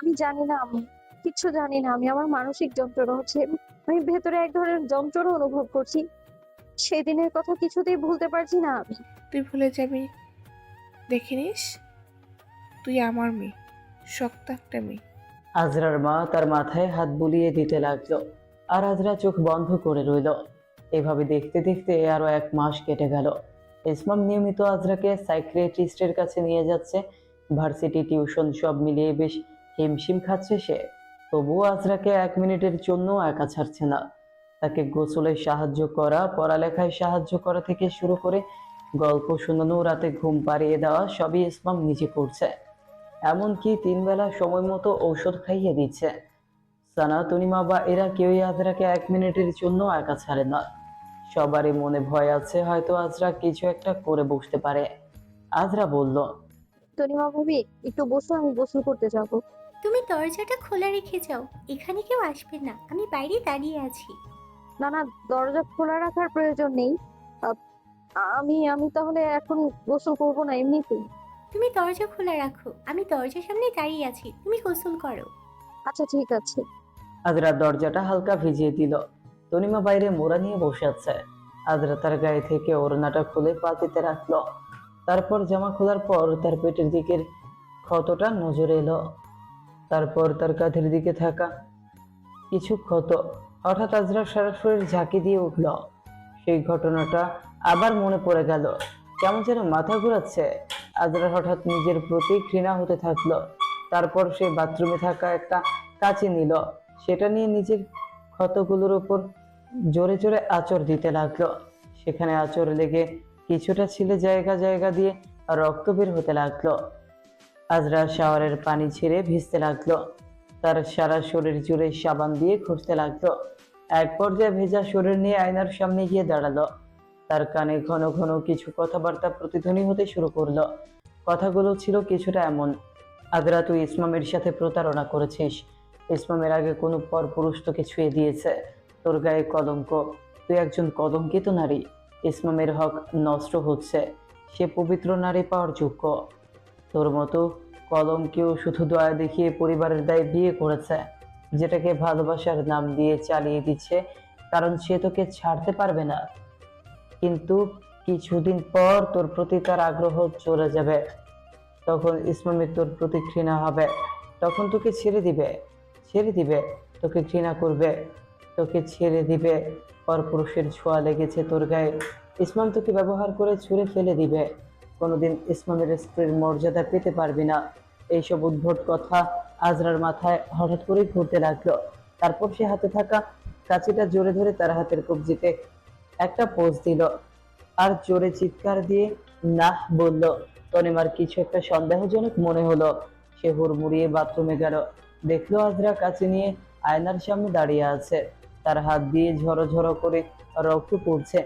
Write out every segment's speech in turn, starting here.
আমি জানি না, আমি কিচ্ছু জানি না। আমি আমার মানসিক যন্ত্রণা হচ্ছে। আমি ভেতরে এক ধরনের যন্ত্রণা অনুভব করছি। সেদিনের কথা কিছুতেই ভুলতে পারছি না আমি। তুই ভুলে যাবি, দেখে নিস। তুই আমার মেয়ে, শক্ত একটা মেয়ে। আজরার মা তার মাথায় হাত বুলিয়ে দিতে লাগলো, আর আজরা চোখ বন্ধ করে রইল। এভাবে দেখতে দেখতে আরো 1 মাস কেটে গেল। ইসমাম নিয়মিত আজরাকে সাইকিয়াট্রিস্টের কাছে নিয়ে যাচ্ছে, ভার্সিটি টিউশন সব মিলিয়ে বেশ হিমশিম খাচ্ছে সে। তবুও আজরাকে 1 মিনিটের জন্য একা ছাড়ছে না। তাকে গোসলে সাহায্য করা, পড়ালেখায় সাহায্য করা থেকে শুরু করে গল্প শোনানো, রাতে ঘুম পাড়িয়ে দেওয়া সবই ইসমাম নিজে করছে। এমনকি 3 বেলা সময় মতো ঔষধ খাইয়ে দিচ্ছে। সানা, তনিমা বা এরা কেউই আজরাকে 1 মিনিটের জন্য একা ছাড়ে না। সবারই মনে ভয় আছে, হয়তো আজরা কিছু একটা করে বসতে পারে। আজরা বলল, তনিমা ভাবি, একটু বসো, আমি গোসল করতে যাবো। তুমি দরজাটা খোলা রেখে যাও, এখানে কেউ আসবে না, আমি বাইরে দাঁড়িয়ে আছি। না না, দরজা খোলা রাখার প্রয়োজন নেই। আ- আমি আমি তাহলে এখন গোসল করবো না, এমনিতেই। তুমি দরজা খোলা রাখো, আমি দরজার সামনে দাঁড়িয়ে আছি, তুমি গোসল করো। আচ্ছা ঠিক আছে। আজরা দরজাটা হালকা ভিজিয়ে দিল। তনিমা বাইরে মোড়া নিয়ে বসে আছে। আজরা তার গায়ে থেকে ওড়নাটা খুলে পাতিতে রাখলো। তারপর জামা খোলার পর তার পেটের দিকের ক্ষতটা নজরে এলো। তারপর তার কাঁধের দিকে থাকা কিছু ক্ষত। হঠাৎ আজরা সারা শরীর ঝাঁকি দিয়ে উঠল। সেই ঘটনাটা আবার মনে পড়ে গেল। কেমন যেন মাথা ঘুরাচ্ছে। আজরা হঠাৎ নিজের প্রতি ঘৃণা হতে থাকলো। তারপর সে বাথরুমে থাকা একটা কাঁচি নিল। সেটা নিয়ে নিজের ক্ষতগুলোর উপর জোরে জোরে আঁচড় দিতে লাগলো। সেখানে আঁচড় লেগে কিছুটা ছিলে জায়গা জায়গা দিয়ে রক্ত বের হতে লাগলো। আজরা শাওয়ারের পানি ছেড়ে ভিজতে লাগলো। তার সারা শরীর জুড়ে সাবান দিয়ে ঘষতে লাগলো। এক পর্যায়ে ভেজা শরীর নিয়ে আয়নার সামনে গিয়ে দাঁড়ালো। তার কানে ঘন ঘন কিছু কথাবার্তা প্রতিধ্বনি হতে শুরু করলো। কথাগুলো ছিল কিছুটা এমন: আজরা, তুই ইসমামের সাথে প্রতারণা করেছিস। ইসমামের আগে কোনো পরপুরুষ তোকে ছুঁয়ে দিয়েছে। তোর গায়ে কলঙ্ক। তুই একজন কলঙ্কিত নারী। ইসমামের হক নষ্ট হচ্ছে। সে পবিত্র নারী পাওয়ার যোগ্য। তোর মতো কলঙ্কেও শুধু দয়া দেখিয়ে পরিবারের দায় বিয়ে করেছে, যেটাকে ভালোবাসার নাম দিয়ে চালিয়ে দিচ্ছে, কারণ সে তোকে ছাড়তে পারবে না। কিন্তু কিছুদিন পর তোর প্রতি তার আগ্রহ চলে যাবে। তখন ইসমামের তোর প্রতি ঘৃণা হবে। তখন তোকে ছেড়ে দিবে। ছেড়ে দিবে। তোকে ঘৃণা করবে। তোকে ছেড়ে দিবে। পরপুরুষের ছোঁয়া লেগেছে তোর গায়ে। ইসমাম তোকে ব্যবহার করে ছুঁড়ে ফেলে দিবে। কোনোদিন ইসমামের স্ত্রীর মর্যাদা পেতে পারবি না। এইসব উদ্ভট কথা আজরার মাথায় হঠাৎ করে ঘুরতে লাগলো। তারপর সে হাতে থাকা কাঁচিটা জোরে ধরে তার হাতের কবজিতে একটা পোজ দিল, আর জোরে চিৎকার দিয়ে নাহ বলল। তনিমার কিছু একটা সন্দেহজনক মনে হলো। সে হুড়মুড়িয়ে বাথরুমে গেল। দেখলো আজরা কাছে নিয়ে আয়নার সামনে দাঁড়িয়ে আছে। তার হাত দিয়ে ঝরো ঝরো করে রক্ত পড়ছে।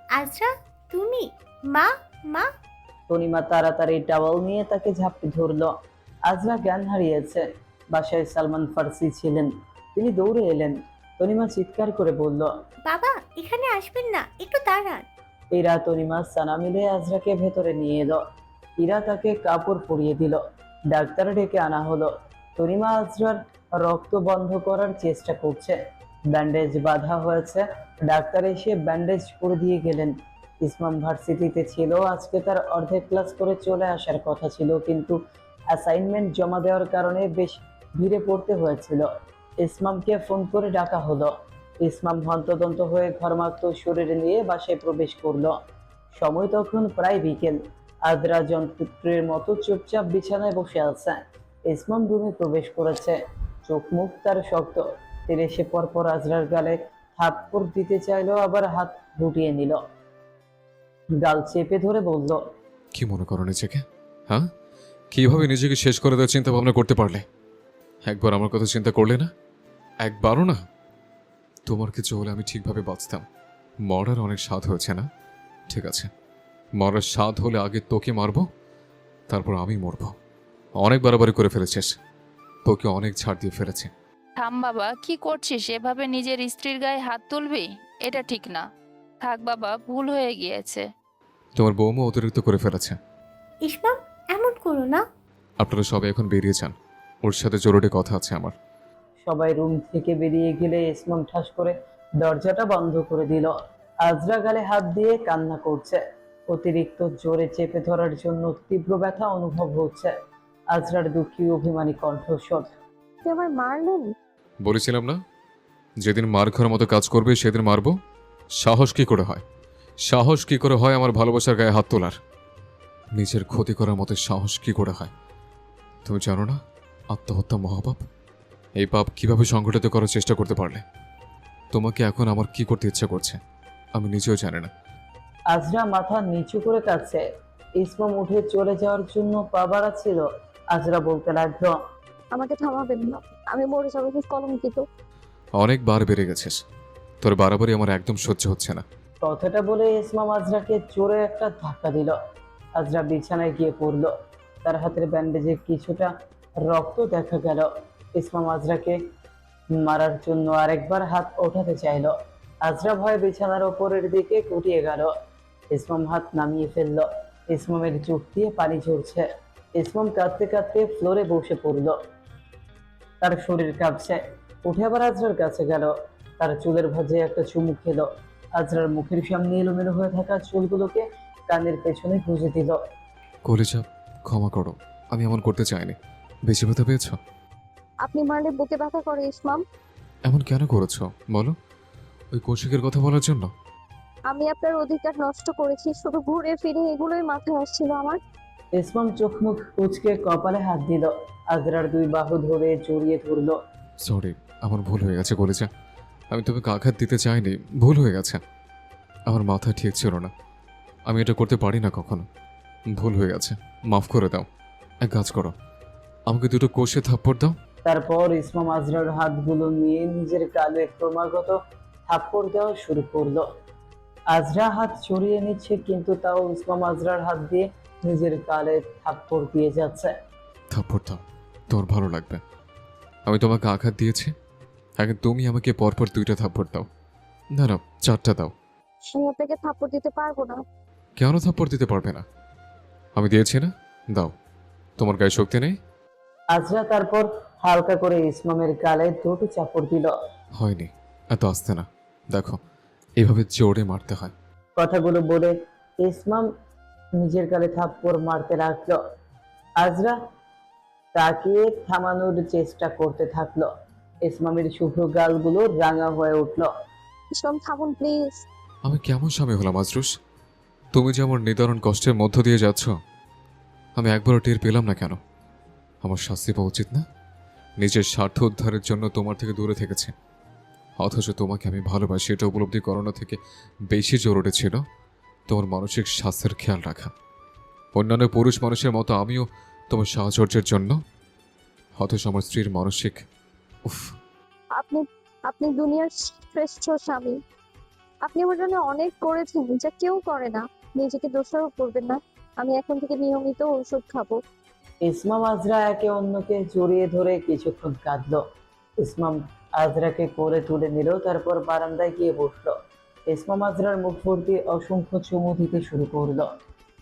আজরা, তুমি? মা, মা। তনিমা তাড়াতাড়ি টাওয়াল নিয়ে তাকে ঝাঁপটে ধরলো। আজরা জ্ঞান হারিয়েছে। বাসায় সালমান ফার্সি ছিলেন। তিনি দৌড়ে এলেন। তনিমা চিৎকার করে বলল, বাবা, এখানে আসবেন না, একটু দাঁড়ান। ইরা, তনিমা, সানা মিলে আজরাকে ভেতরে নিয়ে এলো। ইরা তাকে কাপড় পরিয়ে দিল। ডাক্তার ডেকে আনা হলো। তনিমা আজরার রক্ত বন্ধ করার চেষ্টা করছে। ব্যান্ডেজ বাঁধা হয়েছে। ডাক্তার এসে ব্যান্ডেজ করে দিয়ে গেলেন। ইসমাম ভার্সিটিতে ছিল। আজকে তার অর্ধেক ক্লাস করে চলে আসার কথা ছিল, কিন্তু অ্যাসাইনমেন্ট জমা দেওয়ার কারণে বেশ ভিড়ে পড়তে হয়েছিল। ইসমামকে ফোন করে ডাকা হলো। ইসমাম হন্তদন্ত হয়ে ঘর্মাক্ত শরীর নিয়ে বাসায় প্রবেশ করলো। সময় তখন প্রায় বিকেল। আদ্রা যন্ত্রের মতো চুপচাপ বিছানায় বসে আছে। ইসমাম রুমে প্রবেশ করেছে। চোখ মুখ তার শক্ত। তিনি এসে পরপর আজরার গালে থাপ্পড় দিতে চাইলো, আবার হাত গুটিয়ে নিল। গাল চেপে ধরে বলল, কি মনে করো নিজেকে? হ্যাঁ, কিভাবে নিজেকে শেষ করে দেওয়ার চিন্তা ভাবনা করতে পারলে? একবার আমার কথা চিন্তা করলে না? একবারও না? তোমার কিছু হলে আমি ঠিকভাবে বাঁচতাম। মরার অনেক স্বাদ হয়েছে না? ঠিক আছে, মরার স্বাদ হলে আগে তোকে মারবো, তারপর আমি মরবো। অনেক বাড়াবাড়ি করে ফেলেছিস। তোকে অনেক ছাড় দিয়ে ফেলেছি। থাম বাবা, কি করছিস? এভাবে নিজের স্ত্রীর গায়ে হাত তুলবি? এটা ঠিক না। থাক বাবা, ভুল হয়ে গিয়েছে। তোমার বৌমা অতিরিক্ত করে ফেলেছে। ইসমাম, এমন করো না। আপনারা সবাই এখন বেরিয়ে যান। ওর সাথে জরুরি কথা আছে আমার। সবাই রুম থেকে বেরিয়ে গেলে ইসমাম ঠাস করে দরজাটা বন্ধ করে দিল। আজরা গালে হাত দিয়ে কান্না করছে। অতিরিক্ত জোরে চেপে ধরার জন্য তীব্র ব্যথা অনুভব হচ্ছে। আজরার দুঃখী অভিমানী কণ্ঠস্বর। আপনি আমায় মারলেন? বলেছিলাম না, যেদিন মার খাওয়ার মতো কাজ করবে সেদিন মারবো। সাহস কি করে হয়, সাহস কি করে হয় আমার ভালোবাসার গায়ে হাত তোলার? নিজের ক্ষতি করার মতো সাহস কি করে হয়? তুমি জানো না আত্মহত্যা মহাপাপ? এই পাপ কিভাবে সংগঠিত করার চেষ্টা করতে পারলে? তোমাকে এখন আমার কি করতে ইচ্ছা করছে আমি নিজেও জানি না। আজরা মাথা নিচু করে কাঁদছে। ইসমাম উঠে চলে যাওয়ার জন্য পা বাড়াচ্ছিল। আজরা বলতে লাগলো, আমাকে থামাবেন না, আমি মরে যাবো, খুব কলঙ্কিত। অনেকবার বেড়ে গেছিস, তোর বাড়াবাড়ি আমার একদম সহ্য হচ্ছে না। কথাটা বলে ইসমাম আজরাকে জোরে একটা ধাক্কা দিল। আজরা বিছানায় গিয়ে পড়লো। তার হাতের ব্যান্ডেজে কিছুটা রক্ত দেখা গেল। ইসমাম আজরাকে মারার জন্য আরেকবার হাত ওঠাতে চাইলো। আজরা ভয়ে বিছানার ওপরের দিকে কুটিয়ে গেল। ইসমাম হাত নামিয়ে ফেললো। ইসমামের চোখ দিয়ে পানি ঝরছে। ইসমাম কাঁদতে কাঁদতে ফ্লোরে বসে পড়লো। তার শরীর কাঁপছে। উঠে আবার আজরার কাছে গেল। তার চুলের ভাঁজে একটা চুমু খেলো। আজরার মুখের সামনে এলোমেলো হয়ে থাকা চুলগুলোকে কানের পেছনে গুঁজে দিল। কলিজা, ক্ষমা করো, আমি এমন করতে চাইনি। বেশি ব্যথা পেয়েছ? আপনি মারলে বুকে ব্যথা করে ইসমাম। এমন কেন করেছ বলো? ওই কৌশিকের কথা বলার জন্য? আমি আপনার অধিকার নষ্ট করেছি, শুধু ঘুরে ফিরে এগুলোই মাথায় আসছিল আমার। ইসমাম চোখ মুখ কুঁচকে কপালে হাত দিল। আজরার দুই বাহু ধরে জড়িয়ে ধরলো। সরি, আমার ভুল হয়ে গেছে কলিজা। আমি তোমাকে আঘাত দিতে চাইনি, ভুল হয়ে গেছে। আমার মাথা ঠিক ছিল না, আমি এটা করতে পারি না কখনো। ভুল হয়ে গেছে, মাফ করে দাও। এক কাজ করো, আমাকে দুটো কষে থাপ্পড় দাও। তারপর ইসমাম আজরার হাতগুলো নিয়ে নিজের গালে ক্রমাগত থাপ্পড় দেওয়া শুরু করলো। আজরা হাত ছড়িয়ে নিচ্ছে, কিন্তু তাও ইসমাম আজরার হাত দিয়ে নিজের গালে থাপ্পড় দিয়ে যাচ্ছে। থাপ্পড় দাও, তোর ভালো লাগবে। আমি তোমাকে আঘাত দিয়েছি, এখন তুমি আমাকে পরপর 2টা থাপ্পড় দাও। না না, 4টা দাও। আমি আপনাকে থাপ্পড় দিতে পারবো না। কেন থাপ্পড় দিতে পারবে না? আমি দিয়েছি না, দাও। তোমার গায়ে শক্তি নেই? আজরা তারপর হালকা করে ইসমামের গালে দুটো চাপড় দিল। হয়নি, এত আসতে না। দেখো, এভাবে জোরে মারতে হয়। কথাগুলো বলে ইসমাম নিজের গালে থাপ্পড় মারতে লাগলো। আজরা তাকে থামানোর চেষ্টা করতে থাকলো। ইসমামের শুভ্র গালগুলো রাঙা হয়ে উঠলো। ইসমাম থামুন প্লিজ। আমি কেমন স্বামী হলাম আজরুস? তুমি যে আমার নিদারুণ কষ্টের মধ্য দিয়ে যাচ্ছ, আমি একবারও টের পেলাম না কেন? আমার শাস্তি পাওয়া উচিত না? নিজের স্বার্থ উদ্ধারের জন্য তোমার থেকে দূরে থেকেছে, অথচ তোমাকে আমি ভালোবাসি এটা উপলব্ধি করানো থেকে বেশি জরুরি ছিল তোমার মানসিক স্বাস্থ্যের খেয়াল রাখা। অন্যান্য পুরুষ মানুষের মতো আমিও তোমার সাহচর্যের জন্য, অথচ আমার স্ত্রীর মানসিক উফ। আপনি আপনি দুনিয়ার শ্রেষ্ঠ স্বামী। আপনি আমার জন্য অনেক করেছেন যা কেউ করে না। নিজেকে দোষারোপ করবেন না। আমি এখন থেকে নিয়মিত ঔষধ খাবো। ইসমাম আজরা একে অন্যকে জড়িয়ে ধরে কিছুক্ষণ কাঁদলো। ইসমাম আজরাকে কোলে তুলে নিল, তারপর বারান্দায় গিয়ে বসলো। ইসমাম আজরার মুখ ভর্তি অসংখ্য চুমু দিতে শুরু করলো।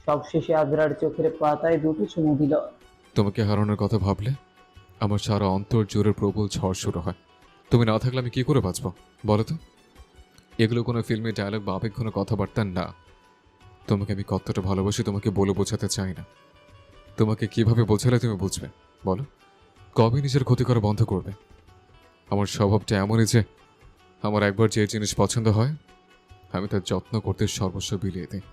সবশেষে আজরার চোখের পাতায় দুটো চুমু দিল। তোমাকে হারানোর কথা ভাবলে আমার সারা অন্তর জোরে প্রবল ঝড় শুরু হয়। তুমি না থাকলে আমি কি করে বাঁচব বলো তো? এগুলো কোনো ফিল্মে ডায়লগ বা আবেগঘন কথাবার্তা না। তোমাকে আমি কতটা ভালোবাসি তোমাকে বলে বোঝাতে চাই না। তোমাকে কিভাবে বোঝালে তুমি বুঝবে বলো? কবে নিজের ক্ষতি করা বন্ধ করবে? আমার স্বভাবটা এমনই যে আমার একবার যে জিনিস পছন্দ হয় আমি তার যত্ন করতে সর্বস্ব বিলিয়ে দিই।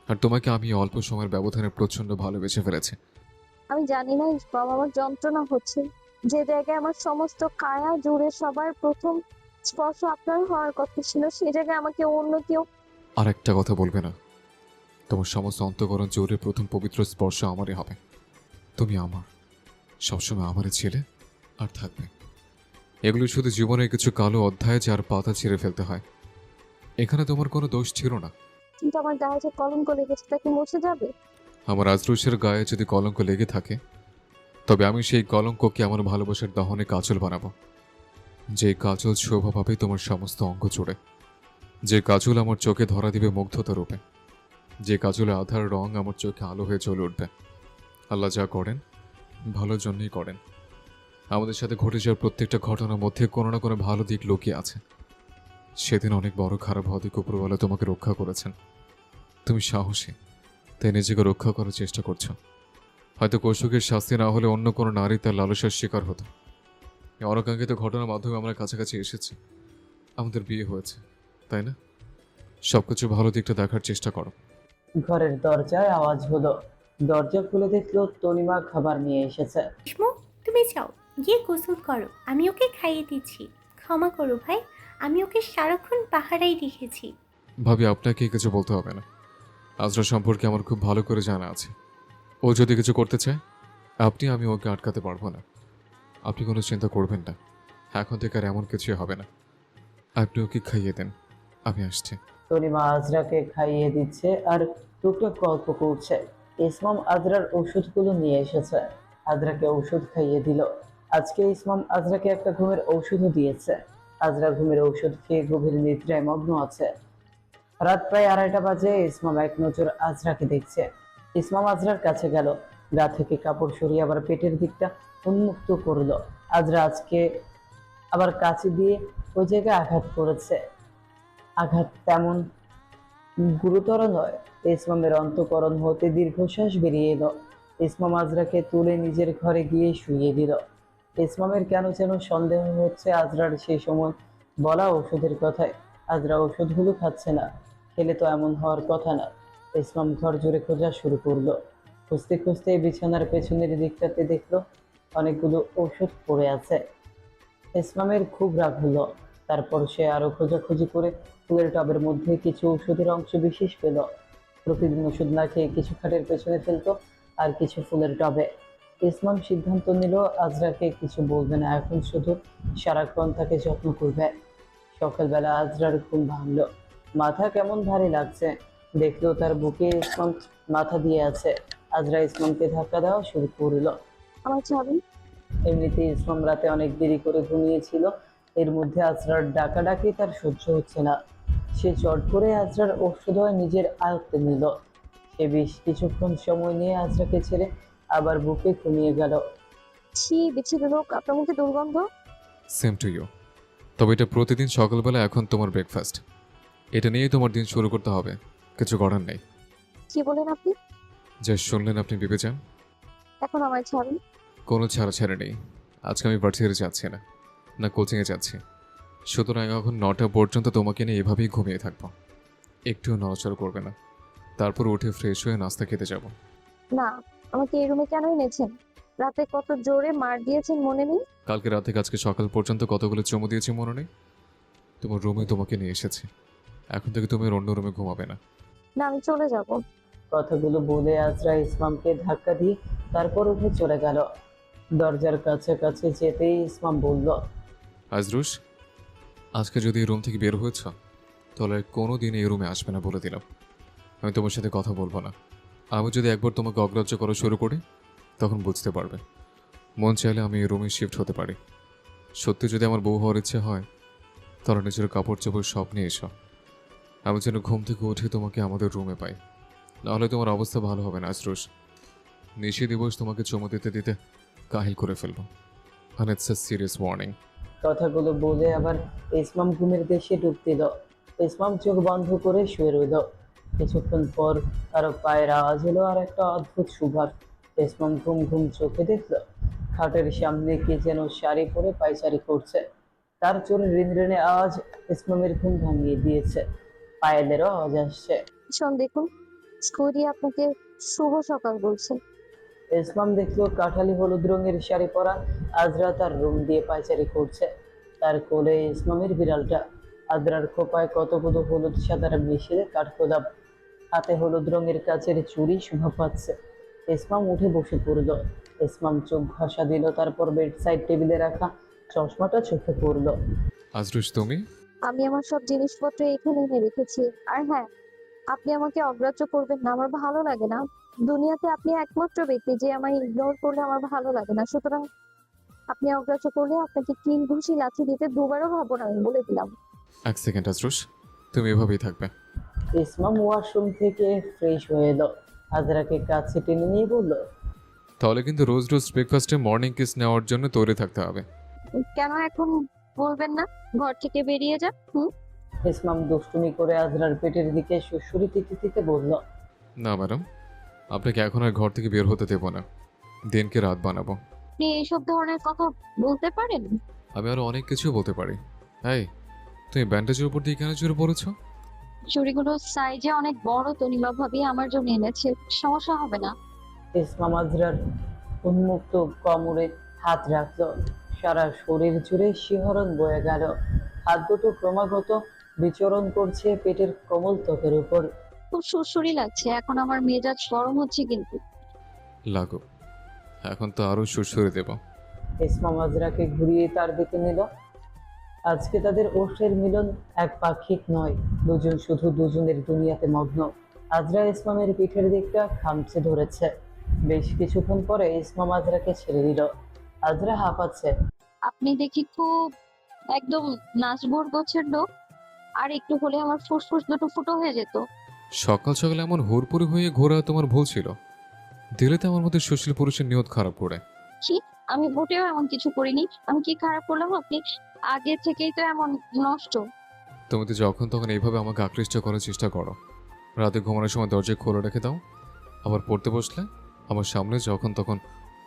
আর তোমাকে আমি অল্প সময়ের ব্যবধানে প্রচণ্ড ভালোবেসে ফেলেছি। আমি জানি না ইসমাম, আমার যন্ত্রণা হচ্ছে। যে জায়গায় আমার সমস্ত কায়া জুড়ে সবার প্রথম স্পর্শ আপনার হওয়ার কথা ছিল, সে জায়গায় আমাকে অন্য কেউ। আর একটা কথা বলবে না, তোমার সমস্ত অন্তঃকরণ জোরে প্রথম পবিত্র স্পর্শ আমারই হবে। তুমি আমার, সবসময় আমারই ছিলে আর থাকবে। এগুলো শুধু জীবনের কিছু কালো অধ্যায় যার পাতা ছিঁড়ে ফেলতে হয়। এখানে তোমার কোনো দোষ ছিল না। কিন্তু আমার গায়ে যে কলঙ্ক লেগেছে তা কি মুছে যাবে? আমার আজরুসের গায়ে যদি কলঙ্ক লেগে থাকে, তবে আমি সেই কলঙ্ককে আমার ভালোবাসার দহনে কাজল বানাবো। যে কাজল শোভা পাবে তোমার সমস্ত অঙ্গ জুড়ে, যে কাজল আমার চোখে ধরা দিবে মুগ্ধতা রূপে, যে কাজলে আধার রং আমার চোখে আলো হয়ে চলে উঠবে। আল্লাহ যা করেন ভালোর জন্যই করেন। আমাদের সাথে ঘটে যাওয়ার প্রত্যেকটা ঘটনার মধ্যে কোনো না কোনো ভালো দিক লুকিয়ে আছে। সেদিন অনেক বড় খারাপ হওয়া দিক উপরওয়ালা তোমাকে রক্ষা করেছেন। তুমি সাহসী, তাই নিজেকে রক্ষা করার চেষ্টা করছো। হয়তো কৌশিকের শাস্তি না হলে অন্য কোনো নারী তার লালসার শিকার হতো। এই অনাকাঙ্ক্ষিত ঘটনার মাধ্যমে আমরা কাছাকাছি এসেছি, আমাদের বিয়ে হয়েছে, তাই না? সবকিছু ভালো দিকটা দেখার চেষ্টা করো। ঘরের দরজায় আওয়াজ হলো। দরজা খুলে দেখলো তনিমা খাবার নিয়ে এসেছে। ইসমু, তুমি যাও, গিয়ে গোসল করো, আমি ওকে খাইয়ে দিচ্ছি। ক্ষমা করো ভাই, আমি ওকে সারাক্ষণ পাহারাই রেখেছি। ভাবি, আপনাকে কিছু বলতে হবে না। আজরা সম্পর্কে আমার খুব ভালো করে জানা আছে। ও যদি কিছু করতে চায়, আমি ওকে আটকাতে পারবো না। আপনি কোনো চিন্তা করবেন না, এখন থেকে আর এমন কিছুই হবে না। আপনি ওকে খাইয়ে দেন, আমি আসছি। তনিমা আজরাকে খাইয়ে দিচ্ছে আর টুকটাক গল্প করছে। ইসমাম আজরার ওষুধগুলো নিয়ে এসেছে, আজরাকে ওষুধ খাইয়ে দিল। আজকে ইসমাম আজরাকে একটা ঘুমের ওষুধও দিয়েছে। আজরা ঘুমের ওষুধ খেয়ে গভীর নিদ্রায় মগ্ন আছে। রাত প্রায় 2:30 বাজে। ইসমাম এক নজর আজরাকে দেখছে। ইসমাম আজরার কাছে গেল, গা থেকে কাপড় সরিয়ে আবার পেটের দিকটা উন্মুক্ত করলো। আজরা আজকে আবার কাঁচি দিয়ে ওই জায়গায় আঘাত করেছে। আঘাত তেমন গুরুতর নয়। ইসমামের অন্তঃকরণ হতে দীর্ঘশ্বাস বেরিয়ে এলো। ইসমাম আজরাকে তুলে নিজের ঘরে গিয়ে শুইয়ে দিল। ইসমামের কেন যেন সন্দেহ হচ্ছে আজরার সেই সময় বলা ওষুধের কথায়। আজরা ওষুধগুলো খাচ্ছে না, খেলে তো এমন হওয়ার কথা না। ইসমাম ঘর জুড়ে খোঁজা শুরু করলো। খুঁজতে খুঁজতে বিছানার পেছনের দিকটাতে দেখলো অনেকগুলো ওষুধ পড়ে আছে। ইসমামের খুব রাগ হলো। তারপর সে আরো খোঁজাখুঁজি করে ফুলের টবের মধ্যে কিছু ওষুধের অংশ বিশেষ পেল। প্রতিদিন ওষুধ না খেয়ে কিছু খাটের পেছনে ফেলতো, আর কিছু ফুলের টবে। ইসমাম সিদ্ধান্ত নিল আজরাকে কিছু বলবে না, এখন শুধু সারাক্ষণ তাকে যত্ন করবে। সকালবেলা আজরার ঘুম ভাঙলো। মাথা কেমন ভারী লাগছে। দেখলো তার বুকে ইসমাম মাথা দিয়ে আছে। আজরা ইসমামকে ধাক্কা দেওয়া শুরু করলো। আমার চাবি। এমনিতেই ইসমাম রাতে অনেক দেরি করে ঘুমিয়েছিল। এর মধ্যে আজরার ডাকাডাকি তার সহ্য হচ্ছে না। সে চট করে আজরার ওষুধয় নিজের আয়ত্তে নিল। সে বেশ কিছুক্ষণ সময় নিয়ে আজরাকে ছেড়ে আবার বুকে ঘুমিয়ে গেল। ছি, বিচ্ছিন্ন লোক, আপনার মুখে দুর্গন্ধ। Same to you. তবে এটা প্রতিদিন সকালবেলা এখন তোমার ব্রেকফাস্ট। এটা নিয়েই তোমার দিন শুরু করতে হবে, কিছু করার নেই। কি বলেন আপনি? যা শুনলেন আপনি ভেবে যান। এখন আমার চাবি। কোনো ছাড়াছাড়ি নেই। আজকে আমি ভার্সিটি যাচ্ছি না, না কোচিংয়ে যাচ্ছি। সুতরাং এখন 9টা পর্যন্ত তোমাকে নিয়ে এভাবেই ঘুমিয়ে থাকবো, একটুও নড়াচড়া করবে না। তারপর উঠে ফ্রেশ হয়ে নাস্তা খেতে যাব। না, আমাকে এই রুমে কেন এনেছেন? রাতে কত জোরে মার দিয়েছেন মনে নেই? কালকে রাত থেকে আজকে সকাল পর্যন্ত কতগুলো চুমু দিয়েছি মনে নেই? তোমার রুমে তোমাকে নিয়ে এসেছি, এখন থেকে তুমি আর অন্য রুমে ঘুমাবে না। না, আমি চলে যাব। কথাগুলো বলে আজরা ইসমামকে ধাক্কা দিয়ে তারপর উঠে চলে গেল। দরজার কাছাকাছি যেতেই ইসমাম বলল, আজরুস, আজকে যদি এই রুম থেকে বের হয়েছ তাহলে কোনো দিন এই রুমে আসবে না বলে দিলাম। আমি তোমার সাথে কথা বলবো না। আমি যদি একবার তোমাকে অগ্রাহ্য করা শুরু করি তখন বুঝতে পারবে। মন চাইলে আমি এই রুমে শিফট হতে পারি। সত্যি যদি আমার বউ হওয়ার ইচ্ছে হয় তাহলে নিজের কাপড় চোপড় সব নিয়ে এসো। আমি যেন ঘুম থেকে উঠে তোমাকে আমাদের রুমে পাই, নাহলে তোমার অবস্থা ভালো হবে না আজরুস। নিশি দিবস তোমাকে চুমু দিতে দিতে কাহিল করে ফেলবো। and it's a serious warning. কথাগুলো বলে আবার ইসমাম ঘুমের দেশে ডুব দিল। ইসমাম চোখ বন্ধ করে শুয়ে রইল। কিছুক্ষণ পর কারো পায়ের আওয়াজ হলো আর একটা অদ্ভুত সুভাষ। ইসমাম ঘুম ঘুম চোখে দেখলো খাটের সামনে কে যেন শাড়ি পরে পায়চারি করছে। তার চোরের রিনরিনে আওয়াজ ইসমামের ঘুম ভাঙিয়ে দিয়েছে। পায়েলেরও আওয়াজ আসছে। শোন, দেখুন, স্কুল আপনাকে শুভ সকাল বলছে। ইসমাম দেখলো কাঠালি হলুদ রঙের শাড়ি পরা আজরা তার রুম দিয়ে পায়চারি করছে। তার কোলে ইসমামের বিড়ালটা। আজরার খোপায় কতগুলো হলুদ সাদার মিশিয়ে কাঠগোলাপ, হাতে হলুদ রঙের কাচের চুড়ি শোভা পাচ্ছে। ইসমাম উঠে বসে পড়ল। ইসমাম চোখ ঘষা দিল, তারপর বেড সাইড টেবিলে রাখা চশমাটা চোখে পড়ল। আজরুস, তুমি? আমি আমার সব জিনিসপত্র এখানে এনে রেখেছি। আর হ্যাঁ, আপনি আমাকে অগ্রাহ্য করবেন না, আমার ভালো লাগে না। দুনিয়াতে আপনি একমাত্র ব্যক্তি যে আমায় ইগনোর করলে আমার ভালো লাগে না। সুতরাং আপনি অগ্রাহ্য করলে আপনাকে কিল ঘুষি লাথি দিতে দুবারও ভাববো না, আমি বলে দিলাম। এক সেকেন্ড আজরুস, তুমি এভাবেই থাকবে। ইসমাম ওয়াশরুম থেকে ফ্রেশ হয়ে এলো। আজরাকে কাছে টেনে নিয়ে বলল, তাহলে কিন্তু রোজ রোজ ব্রেকফাস্টে মর্নিং কিস নেওয়ার জন্য তৈরি থাকতে হবে। কেন এখন বলবেন না? ঘর থেকে বেরিয়ে যান। ইসমাম দুষ্টুমি করে আজরার পেটের দিকে সুড়সুড়ি দিতে দিতে বলল, না ম্যাডাম, আপনাকে এখন আর ঘর থেকে বের হতে দেবো না। দিনকে রাত বানাবো। আপনি এইসব ধরনের কথা বলতে পারেন? আমি আরো অনেক কিছু বলতে পারি। এই, তুমি ব্যান্ডেজের উপর দিয়ে কেন চড়ে পড়েছো? চুড়িগুলো সাইজে অনেক বড়, তনিমা ভাবি আমার জন্য এনেছে, সমস্যা হবে না? ইসমাম আজরার উন্মুক্ত কোমরে হাত রাখলো। সারা শরীর জুড়ে শিহরণ বয়ে গেল। হাত দুটো ক্রমাগত বিচরণ করছে পেটের কোমল ত্বকের উপর। খুব সুরসুরি লাগছে, এখন আমার মেজাজ গরম হচ্ছে কিন্তু। লাগো, এখন তো আরো সুরসুরে দেব। ইসমাম আজরাকে ঘুরিয়ে তার দিকে নিল। আজকে তাদের ওষ্ঠের মিলন এক পাক্ষিক নয়, দুজন শুধু দুজনের দুনিয়াতে মগ্ন। আজরা ইসমামের পিঠের দিকটা খামচে ধরেছে। বেশ কিছুক্ষণ পরে ইসমাম আজরাকে ছেড়ে দিল। আজরা হাঁপাচ্ছে। আপনি দেখি খুব একদম নাচবর গোছের লোক, আর একটু হলে আমার ফুসফুস দুটো ফুটো হয়ে যেত। সকাল সকালে এমন হুড়পুরি হয়ে ঘোরা তোমার ভুল ছিল। দিলে তো আমার মধ্যে সুশীল পুরুষের নিয়ত খারাপ করে। কি? আমি মোটেও এমন কিছু করিনি। আমি কি খারাপ করলাম? আপনি আগে থেকেই তো এমন নষ্ট। তুমি তো যখন তখন এইভাবে আমাকে আকৃষ্ট করার চেষ্টা করো। রাতে ঘুমানোর সময় দরজা খোলা রেখে দাও, আবার পড়তে বসলে আমার সামনে যখন তখন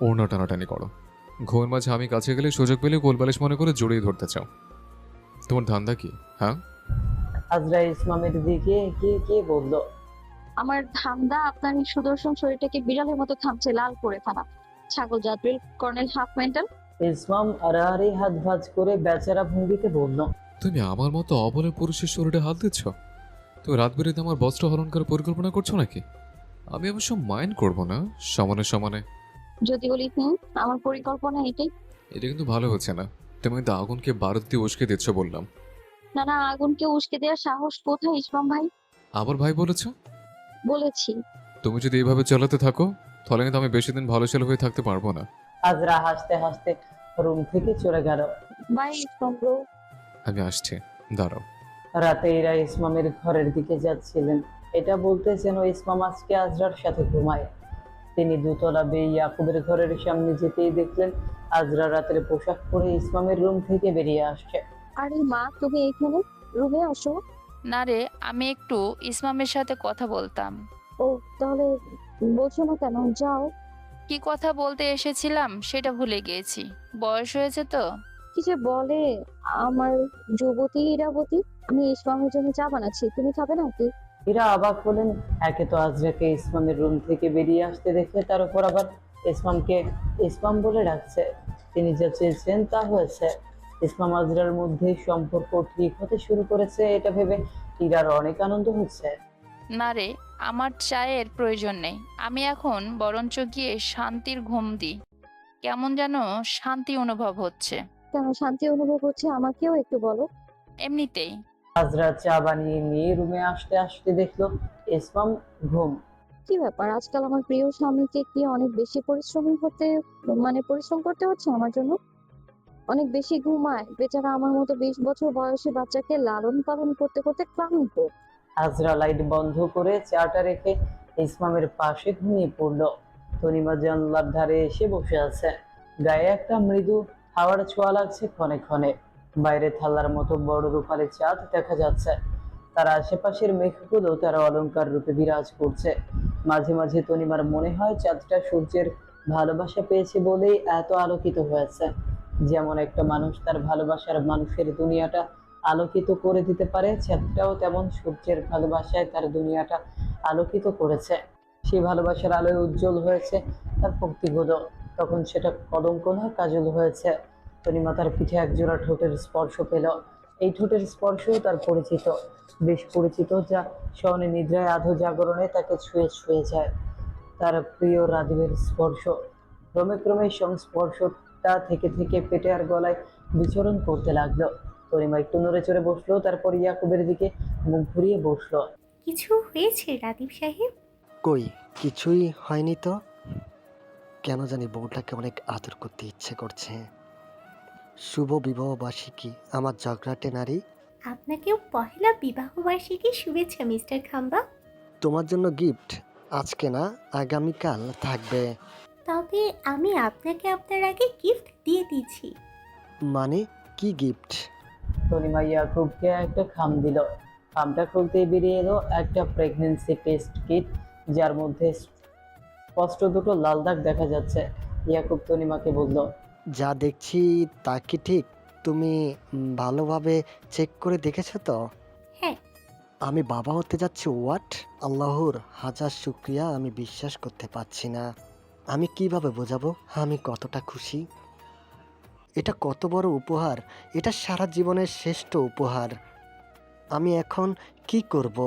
ওড়না টানাটানি করো। ঘুমের মাঝে আমি কাছে গেলে সুযোগ পেলে কোলবালিশ মনে করে জড়িয়ে ধরতে চাও। তোমার ধান্দা কি, হ্যাঁ? আজরা ইসমামের দিকে এগিয়ে গিয়ে বলল, আমার ধান্দা আপনার এই সুদর্শন শরীরটাকে বিড়ালের মতো খামচে লাল করে ফেলা। ছাগল জাতের কর্নেল হাফ মেন্টাল। ইসমাম আড়াআড়ি হাত ভাঁজ করে বেচারা ভঙ্গিতে বলল, তুমি আমার মতো অবলের পুরুষের শরীরে হাত দিচ্ছ? তুমি রাত বেরিয়ে আমার বস্ত্র হরণ করার পরিকল্পনা করছো নাকি? আমি অবশ্য মাইন্ড করবো না, সমানে সমানে। যদি বলি আমার পরিকল্পনা এটাই। এটা কিন্তু ভালো হচ্ছে না। তুমি কিন্তু আগুনকে বারুদ দিয়ে উস্কে দিচ্ছ বললাম। না না, আগুনকে উস্কে দেওয়ার সাহস কোথায় ইসমাম ভাই? আবার ভাই বলেছো? বলেছি। তুমি যদি এইভাবে চালাতে থাকো তাহলে কিন্তু আমি বেশি দিন ভালো ছেলে হয়ে থাকতে পারবো না। আজরা হাসতে হাসতে রুম থেকে চলে গেল। Bye Ismam bro. আমি আসছি, দাঁড়াও। রাতে এরা ইসমামের ঘরের দিকে যাচ্ছিলেন। এটা বলতে যেন ইসমাম আজকে আজরার সাথে ঘুমায়। তিনি দুতলা বেয়ে ইয়াকুবের ঘরের সামনে যেতেই দেখলেন আজরা রাতের পোশাক পরে ইসমামের রুম থেকে বেরিয়ে আসছে। আরে মা, তুমি এখানে? রুমে আসো। না রে, আমি একটু ইসমামের সাথে কথা বলতাম। ও, তাহলে বলছো না কেন? যাও। কি কথা বলতে এসেছিলাম সেটা ভুলে গিয়েছি। বয়স হয়েছে তো। কি যে বলে আমার যুবতী ইরাবতী। আমি ইসমামের জন্য চা বানাচ্ছি, তুমি খাবে নাকি? এরা অবাক হলেন। একে তো আজরাকে ইসমামের রুম থেকে বেরিয়ে আসতে দেখে তার উপর আবার ইসমামকে ইসমাম বলে ডাকছে। তিনি যা চেয়েছেন তা হয়েছে। ইসমাম আজরার মধ্যে সম্পর্ক ঠিক হতে শুরু করেছে, এটা ভেবে ইরার অনেক আনন্দ হচ্ছে। না রে, আমার চায়ের প্রয়োজন নেই। আমি এখন বরঞ্চ গিয়ে শান্তির ঘুম দিই। কেমন যেন শান্তি অনুভব হচ্ছে। কেন শান্তি অনুভব হচ্ছে আমাকেও একটু বলো। এমনিতেই। আজরা চা বানিয়ে নিয়ে রুমে আসতে আসতে দেখলো ইসমাম ঘুম। কি ব্যাপার, আজকাল আমার প্রিয় স্বামীকে কি অনেক বেশি পরিশ্রম করতে হচ্ছে আমার জন্য? অনেক বেশি ঘুমায় বেচারা, আমার মতো 20 বছর বয়সী বাচ্চাকে লালন পালন করতে করতে ক্লান্ত। আজরা লাইট বন্ধ করে চাটা রেখে ইসমামের পাশে ঘুমিয়ে পড়লো। তনিমা জানলার ধারে এসে বসে আছে। গায়ে একটা মৃদু হাওয়ার ছোঁয়া লাগছে ক্ষণে ক্ষণে। বাইরে থালার মতো বড় রূপালি চাঁদ দেখা যাচ্ছে। তার আশেপাশের মেঘগুলো তার অলংকার রূপে বিরাজ করছে। মাঝে মাঝে তনিমার মনে হয় চাঁদটা সূর্যের ভালোবাসা পেয়েছে বলেই এত আলোকিত হয়েছে। যেমন একটা মানুষ তার ভালোবাসার মানুষের দুনিয়াটা আলোকিত করে দিতে পারে, চাঁদটাও তেমন সূর্যের ভালোবাসায় তার দুনিয়াটা আলোকিত করেছে। সেই ভালোবাসার আলোয় উজ্জ্বল হয়েছে তার পঙ্ক্তিগুলো। তখন সেটা কলঙ্ক নয়, কাজল হয়েছে। তনিমা তার পিঠে একজোড়া ঠোঁটের স্পর্শ পেল। এই ঠোঁটের স্পর্শ তার পরিচিত, বেশ পরিচিত, যা শয়নে নিদ্রায় আধো জাগরণে তাকে ছুঁয়ে ছুঁয়ে যায়। তার প্রিয় রাজীবের স্পর্শ। ক্রমে ক্রমে সংস্পর্শটা থেকে থেকে পেটে আর গলায় বিচরণ করতে লাগলো। তনিমা একটু নড়ে চড়ে বসলো, তারপর ইয়াকুবের দিকে মুখ ঘুরিয়ে বসলো। কিছু হয়েছে রাদীপ সাহেব? কই, কিছুই হয়নি তো। কেন জানি বউটাকে অনেক আদর করতে ইচ্ছে করছে। শুভ বিবাহ বার্ষিকী আমার ঝগড়াটে নারী। আপনাকেও পহেলা বিবাহবার্ষিকী শুভেচ্ছা মিস্টার খাম্বা। তোমার জন্য গিফট আজকে না, আগামীকাল থাকবে। তবে আমি আপনাকে আপনার আগে গিফট দিয়ে দিয়েছি। মানে কি গিফট? তনিমা ইয়াকুবকে একটা খাম দিল। খামটা খুলতেই বেরিয়ে এলো একটা প্রেগনেন্সি টেস্ট কিট, যার মধ্যে স্পষ্ট দুটো লাল দাগ দেখা যাচ্ছে। ইয়াকুব তনিমাকে বলল, যা দেখছি তা কি ঠিক? তুমি ভালোভাবে চেক করে দেখেছো তো? হ্যাঁ। আমি বাবা হতে যাচ্ছি। হোয়াট? আল্লাহর হাজার শুক্রিয়া, আমি বিশ্বাস করতে পারছি না। আমি কিভাবে বোঝাবো আমি কতটা খুশি। এটা কত বড় উপহার! এটা সারা জীবনের শ্রেষ্ঠ উপহার। আমি এখন কি করব?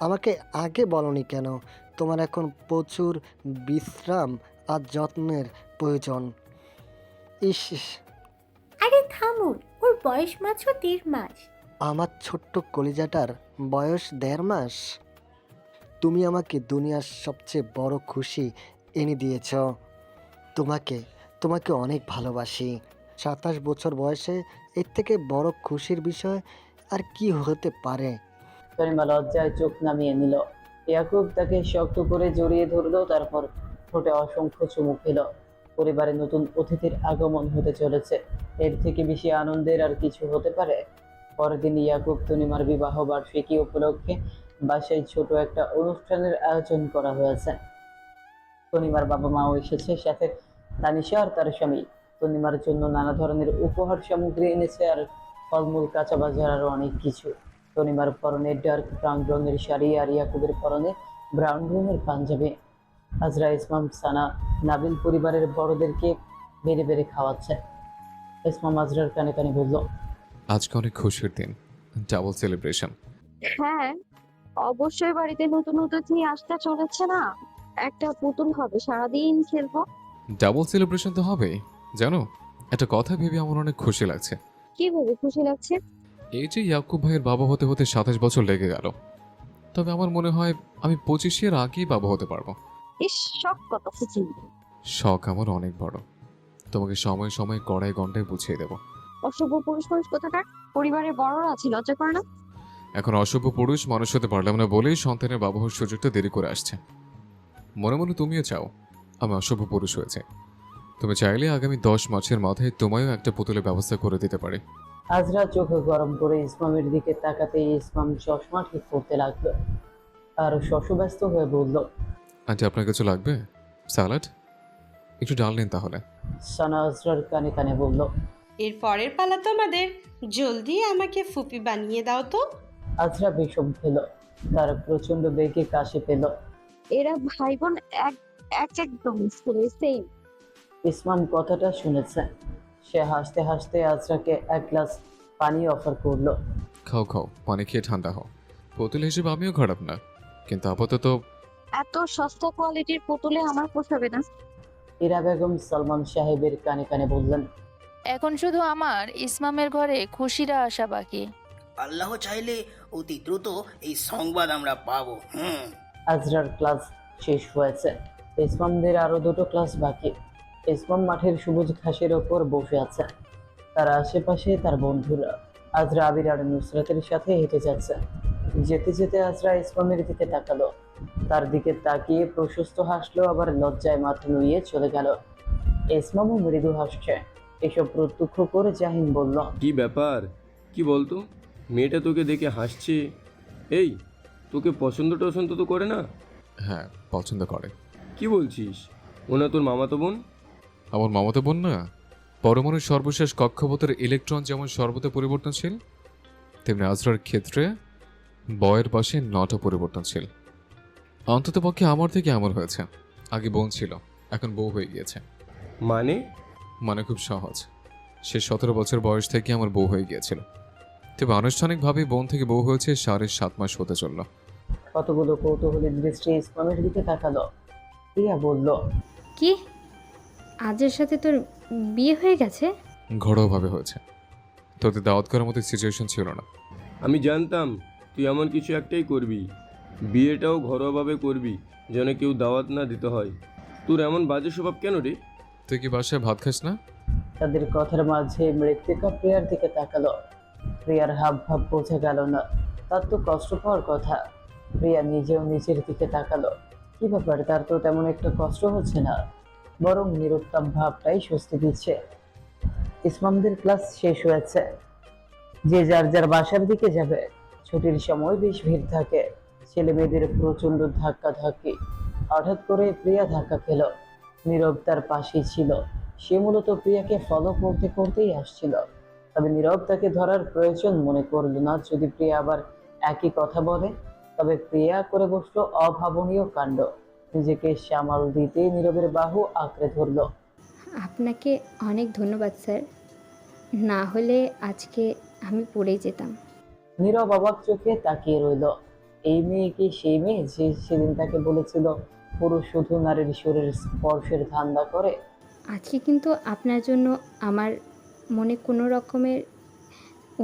আমাকে আগে বলনি কেন? তোমার এখন প্রচুর বিশ্রাম আর যত্নের প্রয়োজন। ইস, আরে থামুন, ওর বয়স মাত্র 1.5 মাস। আমার ছোট্ট কলিজাটার বয়স 1.5 মাস। তুমি আমাকে দুনিয়ার সবচেয়ে বড় খুশি এনে দিয়েছ। তোমাকে তোমাকে অনেক ভালোবাসি। 27 বছর বয়সে এর থেকে বড় খুশির বিষয় আর কি হতে পারে? তনিমা লজ্জায় চোখ নামিয়ে নিল। ইয়াকুব তাকে শক্ত করে জড়িয়ে ধরলো, তারপর ঠোঁটে অসংখ্য চুমু খেল। পরিবারে নতুন অতিথির আগমন হতে চলেছে, এর থেকে বেশি আনন্দের আর কিছু হতে পারে? পরের দিন ইয়াকুব তনিমার বিবাহ বার্ষিকী উপলক্ষে বাসায় ছোট একটা অনুষ্ঠানের আয়োজন করা হয়েছে। তনিমার বাবা মাও এসেছে, সাথে তানিশা আর তার স্বামী। তনিমার জন্য নানা ধরনের উপহার সামগ্রী এনেছে, আর ফলমূল, কাঁচা বাজার, আরো অনেক কিছু। তনিমার পরনে ডার্ক ব্রাউন রঙের শাড়ি, আর ইয়াকুবের পরনে ব্রাউন রঙের পাঞ্জাবি। আজরা, ইসমাম, সানা, নাবিল পরিবারের বড়দেরকে বেড়ে বেড়ে খাওয়াচ্ছে। ইসমাম আজরার কানে কানে বলল, আজকে অনেক খুশির দিন, ডাবল সেলিব্রেশন। হ্যাঁ, অবশ্যই বাড়িতে নতুন অতিথি আসতে চলেছে না, একটা পুতুল হবে, সারাদিন খেলবো। ডাবল সেলিব্রেশন তো হবেই। জানো, একটা কথা ভেবে আমার অনেক খুশি লাগছে। কিভাবে খুশি লাগছে? এই যে ইয়াকুব ভাইয়ের বাবা হতে হতে 27 বছর লেগে গেল, তবে আমার মনে হয় আমি 25-এর আগেই বাবা হতে পারবো। ইস, শখ কত খুশি। শখ আমার অনেক বড়, তোমাকে সময় সময় কড়াই গন্ডায় বুঝিয়ে দেব। অশুভ পুরুষ মানুষ কোথাকার, পরিবারের বড়রা আছে, লজ্জা করে না? এখন অসভ্য পুরুষ মানুষ হতে পারলাম না বলেই সন্তানের বাবা হওয়ার সুযোগটা দেরি করে আসছে। মনে মনে তুমিও চাও আমি অসভ্য পুরুষ হয়েছে। তুমি চাইলে আগামী 10 মাসের মাথায় তোমায়ও একটা পুতুলের ব্যবস্থা করে দিতে পারি। আজরা চোখ গরম করে ইসমামের দিকে তাকাতেই ইসমাম চশমা ঠিক করতে লাগলো, আর শশব্যস্ত হয়ে বলল, আন্টি, আপনার কিছু লাগবে? স্যালাড? একটু ডাল নিন তাহলে। সানা আজরার কানে কানে বলল। এর পরের পালা তোমাদের, জলদি আমাকে ফুপি বানিয়ে দাও তো। আজরা বিষম খেল, তার প্রচন্ড বেগে কাশি পেল। এরা ভাই বোন একদম সেম। ইসমাম কথাটা শুনেছে। সে হাসতে হাসতে আজরাকে এক গ্লাস পানি অফার করলো। খাও খাও, পানি খেয়ে ঠান্ডা হও। পুতুল হিসেবে আমিও খারাপ না, কিন্তু আপাতত এত সস্তা কোয়ালিটির পুতুলে আমার পোষাবে না। ইরা বেগম সালমান সাহেবের কানে কানে বললেন, এখন শুধু আমার ইসমামের ঘরে খুশিরা আসা বাকি। আল্লাহ চাইলে অতি দ্রুত এই সংবাদ আমরা পাবো। আজরার ক্লাস শেষ হয়েছে, ইসমামদের আরো দুটো ক্লাস বাকি। ইসমাম মাঠের সবুজ ঘাসের ওপর বসে আছে, তার আশেপাশে তার বন্ধুরা। আজরা আবির আর নুসরাতের সাথে হেঁটে যাচ্ছে। যেতে যেতে আজরা ইসমামের দিকে তাকালো, তার দিকে তাকিয়ে প্রশস্ত হাসলো, আবার লজ্জায় মাথা নুইয়ে চলে গেল। ইসমামও মৃদু হাসছে। এসব প্রত্যক্ষ করে জাহিন বলল, কি ব্যাপার? কি বলতো, মেয়েটা তোকে দেখে হাসছে। এই, তোকে পছন্দ টছন্দ তো করে না? হ্যাঁ, পছন্দ করে। কি বলছিস? ওনা তোর মামাতো বোন? আমার মামাতো বোন না? পরমাণুর সর্বশেষ কক্ষপথের ইলেকট্রন যেমন সর্বদা পরিবর্তনশীল, তেমনি আজরার ক্ষেত্রে বয়ের পাশে নটা পরিবর্তনশীল। অন্তত পক্ষে আমার থেকে এমন হয়েছে। আগে বোন ছিল, এখন বউ হয়ে গিয়েছে। মানে খুব সহজ, সে 17 বছর বয়স থেকে আমার বউ হয়ে গিয়েছিল, তবে আনুষ্ঠানিকভাবে বোন থেকে বউ হয়েছে 7.5 মাস হতে চলল। কতগুলো কৌতূহলী দৃষ্টি ইসমামের দিকে তাকালো। প্রিয়া বলল, কি, আজের সাথে তোর বিয়ে হয়ে গেছে? ঘরোয়াভাবে হয়েছে, তোদের দাওয়াত করার মতো সিচুয়েশন ছিল না। আমি জানতাম তুই এমন কিছু একটাই করবি, বিয়েটাও ঘরোয়াভাবে করবি, যেন কেউ দাওয়াত না দিতে হয়। তোর এমন বাজে স্বভাব কেন রে? তুই কি বাসায় ভাত খাস না? তাদের কথার মাঝে মৃত্তিকা প্রিয়ার দিকে তাকালো। প্রিয়ার হাব ভাব বোঝা গেল না, তার তো কষ্ট পাওয়ার কথা। প্রিয়া নিজেও নিজের দিকে তাকালো। কি ব্যাপার, তার তো তেমন একটা কষ্ট হচ্ছে না। বরং নিরুত্তাপ ভাবটাই স্বস্তি দিচ্ছে। ইসমামদের ক্লাস শেষ হয়েছে, যে যার যার বাসার দিকে যাবে। ছুটির সময় বেশ ভিড় থাকে, ছেলে মেয়েদের প্রচন্ড ধাক্কাধাক্কি। হঠাৎ করে প্রিয়া ধাক্কা খেল। নীরব তার পাশেই ছিল। সে মূলত প্রিয়াকে ফলো করতে করতেই আসছিল, তবে নীরব তাকে ধরার প্রয়োজন মনে করল না। যদি প্রিয়া আবার একই কথা বলে, তবে প্রিয়া করে বসলো অভাবনীয় কাণ্ড। নিজেকে সামাল দিতে নীরবের বাহু আঁকড়ে ধরল। আপনাকে অনেক ধন্যবাদ স্যার, না হলে আজকে আমি পড়েই যেতাম। নীরব অবাক চোখে তাকিয়ে রইল। এই মেয়ে কি সেই মেয়ে যে সেদিন তাকে বলেছিল পুরুষ শুধু নারীর শরীর স্পর্শের ধান্দা করে? আজকে কিন্তু আপনার জন্য আমার মনে কোনো রকমের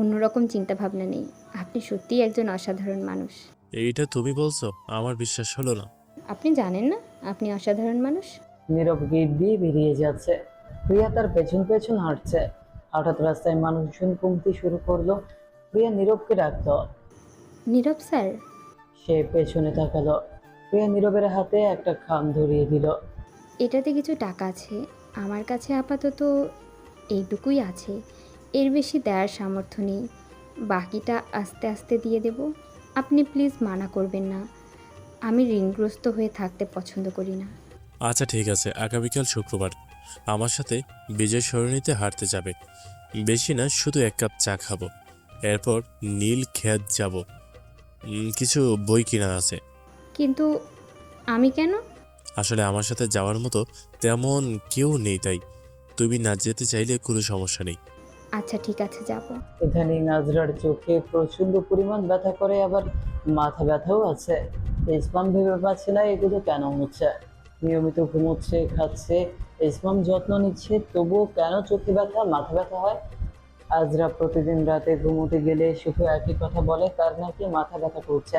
অন্যরকম চিন্তাভাবনা নেই। আপনি সত্যিই একজন অসাধারণ মানুষ। এইটা তুমি বলছো? আমার বিশ্বাস হলো না। আপনি জানেন না আপনি অসাধারণ মানুষ? নীরব গেট দিয়ে বেরিয়ে যাচ্ছে, প্রিয়া তার পেছন পেছন হাঁটছে। হঠাৎ রাস্তায় মানুষজন কমতে শুরু করলো। প্রিয়া নীরবকে ডাকলো। নীরব স্যার। সে পেছনে তাকালো। প্রিয়া নীরবের হাতে একটা খাম ধরিয়ে দিল। এটাতে কিছু টাকা আছে, আমার কাছে আপাতত এইটুকুই আছে, এর বেশি দেওয়ার সামর্থ্য নেই। বাকিটা আস্তে আস্তে দিয়ে দেব। আপনি প্লিজ মানা করবেন না, আমি ঋণগ্রস্ত হয়ে থাকতে পছন্দ করি না। আচ্ছা ঠিক আছে, আগামীকাল শুক্রবার আমার সাথে বিজয় সরণিতে হাঁটতে যাবে। বেশি না, শুধু 1 কাপ চা খাবো। এরপর নীল ক্ষেত যাব, কিছু বই কিনা আছে। কিন্তু আমি কেন? আসলে আমার সাথে যাওয়ার মতো তেমন কেউ নেই, তাই তুমি না যেতে চাইলে কোনো সমস্যা নেই। আচ্ছা ঠিক আছে, যাব। ইদানিং আজরার চোখে প্রচন্ড পরিমাণ ব্যথা করে, আবার মাথা ব্যথাও আছে। ইসমাম ভেবে পাচ্ছে না এগুলো কেন হচ্ছে। নিয়মিত ঘুমোচ্ছে, খাচ্ছে, ইসমাম যত্ন নিচ্ছে, তবুও কেন চোখে ব্যথা, মাথা ব্যথা হয়? আজরা প্রতিদিন রাতে ঘুমোতে গেলে শুধু একই কথা বলে, তার নাকি মাথা ব্যথা করছে।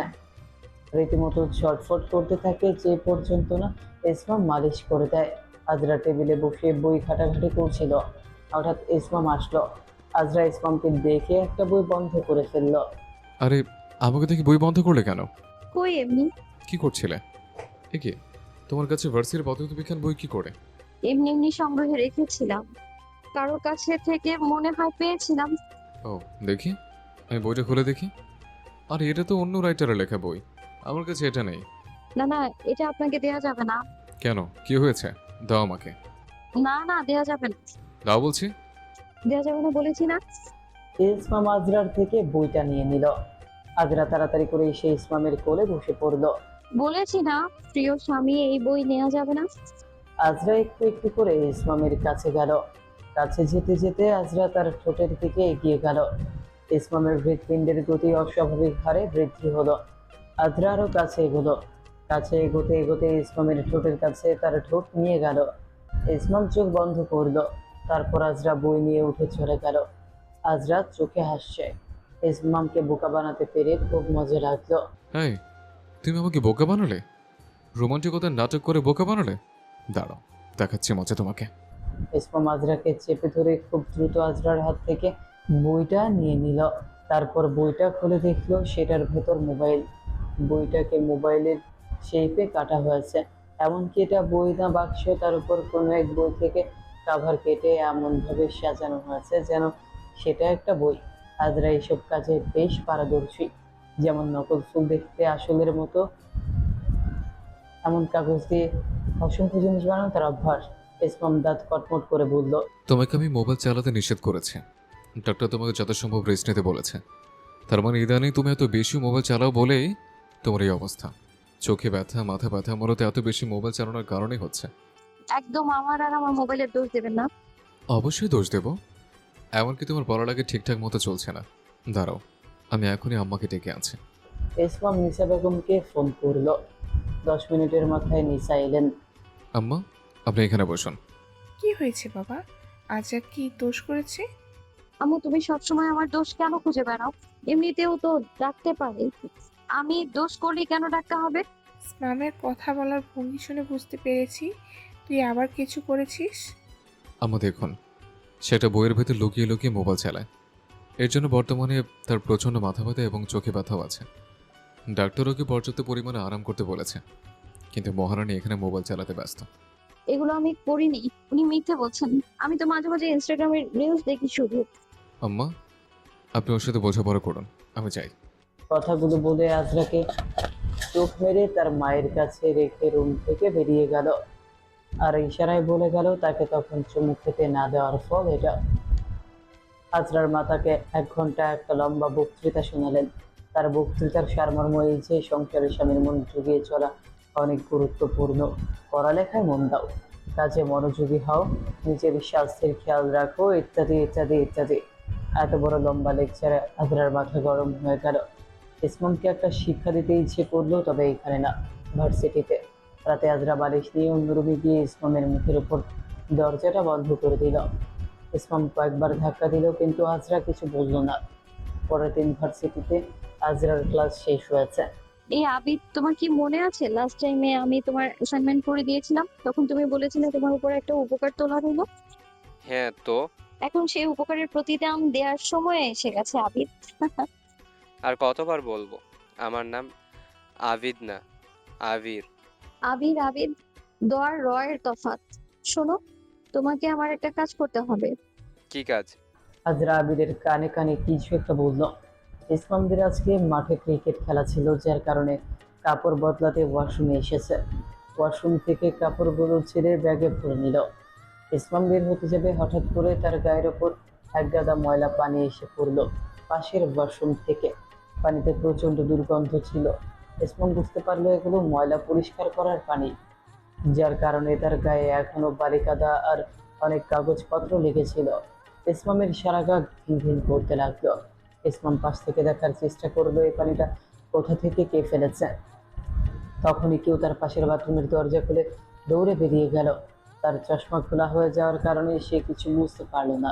রীতিমতো ছটফট করতে থাকে, যে পর্যন্ত না ইসমাম মালিশ করে দেয়। আজরা টেবিলে বসে বই ঘাটাঘাটি করছিল। হঠাৎ ইসমাম আসলো। আজরা ইসমামকে দেখে একটা বই বন্ধ করে ফেললো। আরে, আমাকে দেখে বই বন্ধ করলে কেন? কই এমনি কি করছিলে? এ কি, তোমার কাছে ভার্সিটির পদার্থবিজ্ঞান বই কি করে? এমনি এমনি সংগ্রহে রেখেছিলাম, কারোর কাছে থেকে মনে হয় পেয়েছিলাম। ও, দেখি, আমি বইটা খুলে দেখি। আর এটা তো অন্য রাইটারের লেখা বই, আমার কাছে এটা নেই। না না, এটা আপনাকে দেয়া যাবে না। কেন, কি হয়েছে? দাও আমাকে। না না, দেয়া যাবে না। দাও বলছি। দেয়া যাবে না বলেছি না। ইসমাম আজরার থেকে বইটা নিয়ে নিল। আজরা তাড়াতাড়ি করে এসে ইসমামের কোলে বসে পড়লো। বলেছি না, প্রিয় স্বামী, এই বই নেওয়া যাবে না। আজরা একটু একটু করে ইসমামের কাছে গেল। কাছে যেতে যেতে আজরা তার ঠোঁটের দিকে এগিয়ে গেল। ইসমামের হৃৎপিণ্ডের গতি অস্বাভাবিক হারে বৃদ্ধি হলো। আজরা আরো কাছে এগোলো। কাছে এগোতে এগোতে ইসমামের ঠোঁটের কাছে তার ঠোঁট নিয়ে গেল। ইসমাম চোখ বন্ধ করলো। তারপর আজরা বই নিয়ে উঠে চলে গেল। আজরা চোখে হাসছে। ইসমামকে বোকা বানাতে পেরে খুব মজা লাগলো। এই, তুমি আমাকে বোকা বানালে? রোমান্টিকতার নাটক করে বোকা বানালে? দাঁড়াও, দেখাচ্ছি মজা তোমাকে। ইসমাম আজরাকে চেপে ধরে খুব দ্রুত আজরার হাত থেকে বইটা নিয়ে নিল। তারপর বইটা খুলে দেখলো সেটার ভেতর মোবাইল। বইটাকে মোবাইলের শেপে কাটা হয়েছে, এমনকি এটা বই না বাক্স, তার উপর কোনো এক বই থেকে কাভার কেটে এমনভাবে সাজানো হয়েছে যেন সেটা একটা বই। আজরা এইসব কাজে বেশ পারদর্শী। যেমন নকল ফুল দেখতে আসলের মতো, এমন কাগজ দিয়ে অসংখ্য জিনিস বানানো তার অভ্যাস। ইসমাম দাঁত কটমট করে বলল, তোমাকে আমি মোবাইল চালাতে নিষেধ করেছি। ডাক্তার তোমাকে যথাসম্ভব রেস্ট নিতে বলেছে। তার মানে ইদানিং তুমি এত বেশি মোবাইল চালাও বলেই তোমার এই অবস্থা। চোখে ব্যথা, মাথা ব্যথা মূলত এত বেশি মোবাইল চালানোর কারণেই হচ্ছে। একদম আমার আর আমার মোবাইলের দোষ দেবেন না। অবশ্যই দোষ দেব, এমনকি তোমার পড়ালেখা ঠিকঠাক মতো চলছে না। দাঁড়াও, আমি এখনই আম্মাকে ডেকে আনছি। ইসমাম নিসা বেগমকে ফোন করলো। 10 মিনিটের মাথায় নিসা এলেন। আম্মা, আপনি এখানে বসুন। কি হয়েছে বাবা? আজ আর কি দোষ করেছে? আম্মু, তুমি সবসময় আমার দোষ কেন খুঁজে বেড়াও? এমনিতেও তো ডাকতে পারে, আমি দোষ করলে কেন ডাকতে হবে? ইসমামের কথা বলার ভঙ্গি শুনে বুঝতে পেরেছি তুই আবার কিছু করেছিস। আম্মা দেখুন, সেটা বইয়ের ভেতর লুকিয়ে লুকিয়ে মোবাইল চালায়। এর জন্য বর্তমানে তার প্রচণ্ড মাথা ব্যথা এবং চোখে ব্যথাও আছে। ডাক্তার ওকে পর্যাপ্ত পরিমাণে আরাম করতে বলেছে, কিন্তু মহারানী এখানে মোবাইল চালাতে ব্যস্ত। এগুলো আমি করিনি। উনি মিথ্যে বলছেন। আমি তো মাঝে মাঝে ইনস্টাগ্রামের রিলস দেখি শুধু। আম্মা, আপনি ওর সাথে বোঝাপড়া করুন, আমি যাই। কথাগুলো বলে আজরাকে চোখ মেরে তার মায়ের কাছে রেখে রুম থেকে বেরিয়ে গেল। আর ইশারায় বলে গেল তাকে তখন চুমু খেতে না দেওয়ার ফল এটা। আজরার মা তাকে 1 ঘন্টা একটা লম্বা বক্তৃতা শোনালেন। তার বক্তৃতার সারমর্ম এই যে সংসারের স্বামীর মন জুগিয়ে চলা অনেক গুরুত্বপূর্ণ। পড়ালেখায় মন দাও, কাজে মনোযোগী হও, নিজের স্বাস্থ্যের খেয়াল রাখো, ইত্যাদি ইত্যাদি ইত্যাদি। এত বড় লম্বা লেকচারে আজরার মাথা গরম হয়ে গেল। ইসমামকে একটা শিক্ষা দিতে ইচ্ছে করলো, তবে এখানে না, ভার্সিটিতে। রাতে আজরা বালিশ নিয়ে অন্য রুমে গিয়ে ইসমামের মুখের উপর দরজাটা বন্ধ করে দিল। ইসমাম কয়েকবার ধাক্কা দিল, কিন্তু আজরা কিছু বলল না। পরের দিন ভার্সিটিতে আজরার ক্লাস শেষ হয়েছে। এই আবিদ, তোমার কি মনে আছে লাস্ট টাইমে আমি তোমার অ্যাসাইনমেন্ট করে দিয়েছিলাম? তখন তুমি বলেছিলে তোমার উপর একটা উপকার তোলা হলো। হ্যাঁ তো, এখন সেই উপকারের প্রতিদান দেওয়ার সময় এসে গেছে আবিদ। আর কতবার বলবো? আমার নাম আবিদ না, আবির। আবির আবিদ, দোয়ার রয়ের তফাৎ। শোনো, তোমাকে আমার একটা কাজ করতে হবে। কি কাজ? আজরা আবিরের কানে কানে কিছু একটা বলল। ইসমামদের আজকে মাঠে ক্রিকেট খেলা ছিল, যার কারণে কাপড় বদলাতে ওয়াশরুমে এসেছে। ওয়াশরুম থেকে কাপড়গুলো ছেড়ে ব্যাগে ভরে নিল। ইসমাম বের হতে যাবে, হঠাৎ করে তার গায়ের ওপর এক গাদা ময়লা পানি এসে পড়লো পাশের ওয়াশরুম থেকে। পানিতে প্রচন্ড দুর্গন্ধ ছিল। ইসমাম বুঝতে পারলো এগুলো ময়লা পরিষ্কার করার পানি, যার কারণে তার গায়ে এখনো বালি কাদা আর অনেক কাগজপত্র লেগেছিল। ইসমামের সারা গা ঘিন ঘিন করতে লাগলো। ইসমাম পাশ থেকে দেখার চেষ্টা করলো এই পানিটা কোথা থেকে কে ফেলেছে। তখনই কেউ তার পাশের বাথরুমের দরজা খুলে দৌড়ে বেরিয়ে গেল। তার চশমা খোলা হয়ে যাওয়ার কারণে সে কিছু বুঝতে পারল না।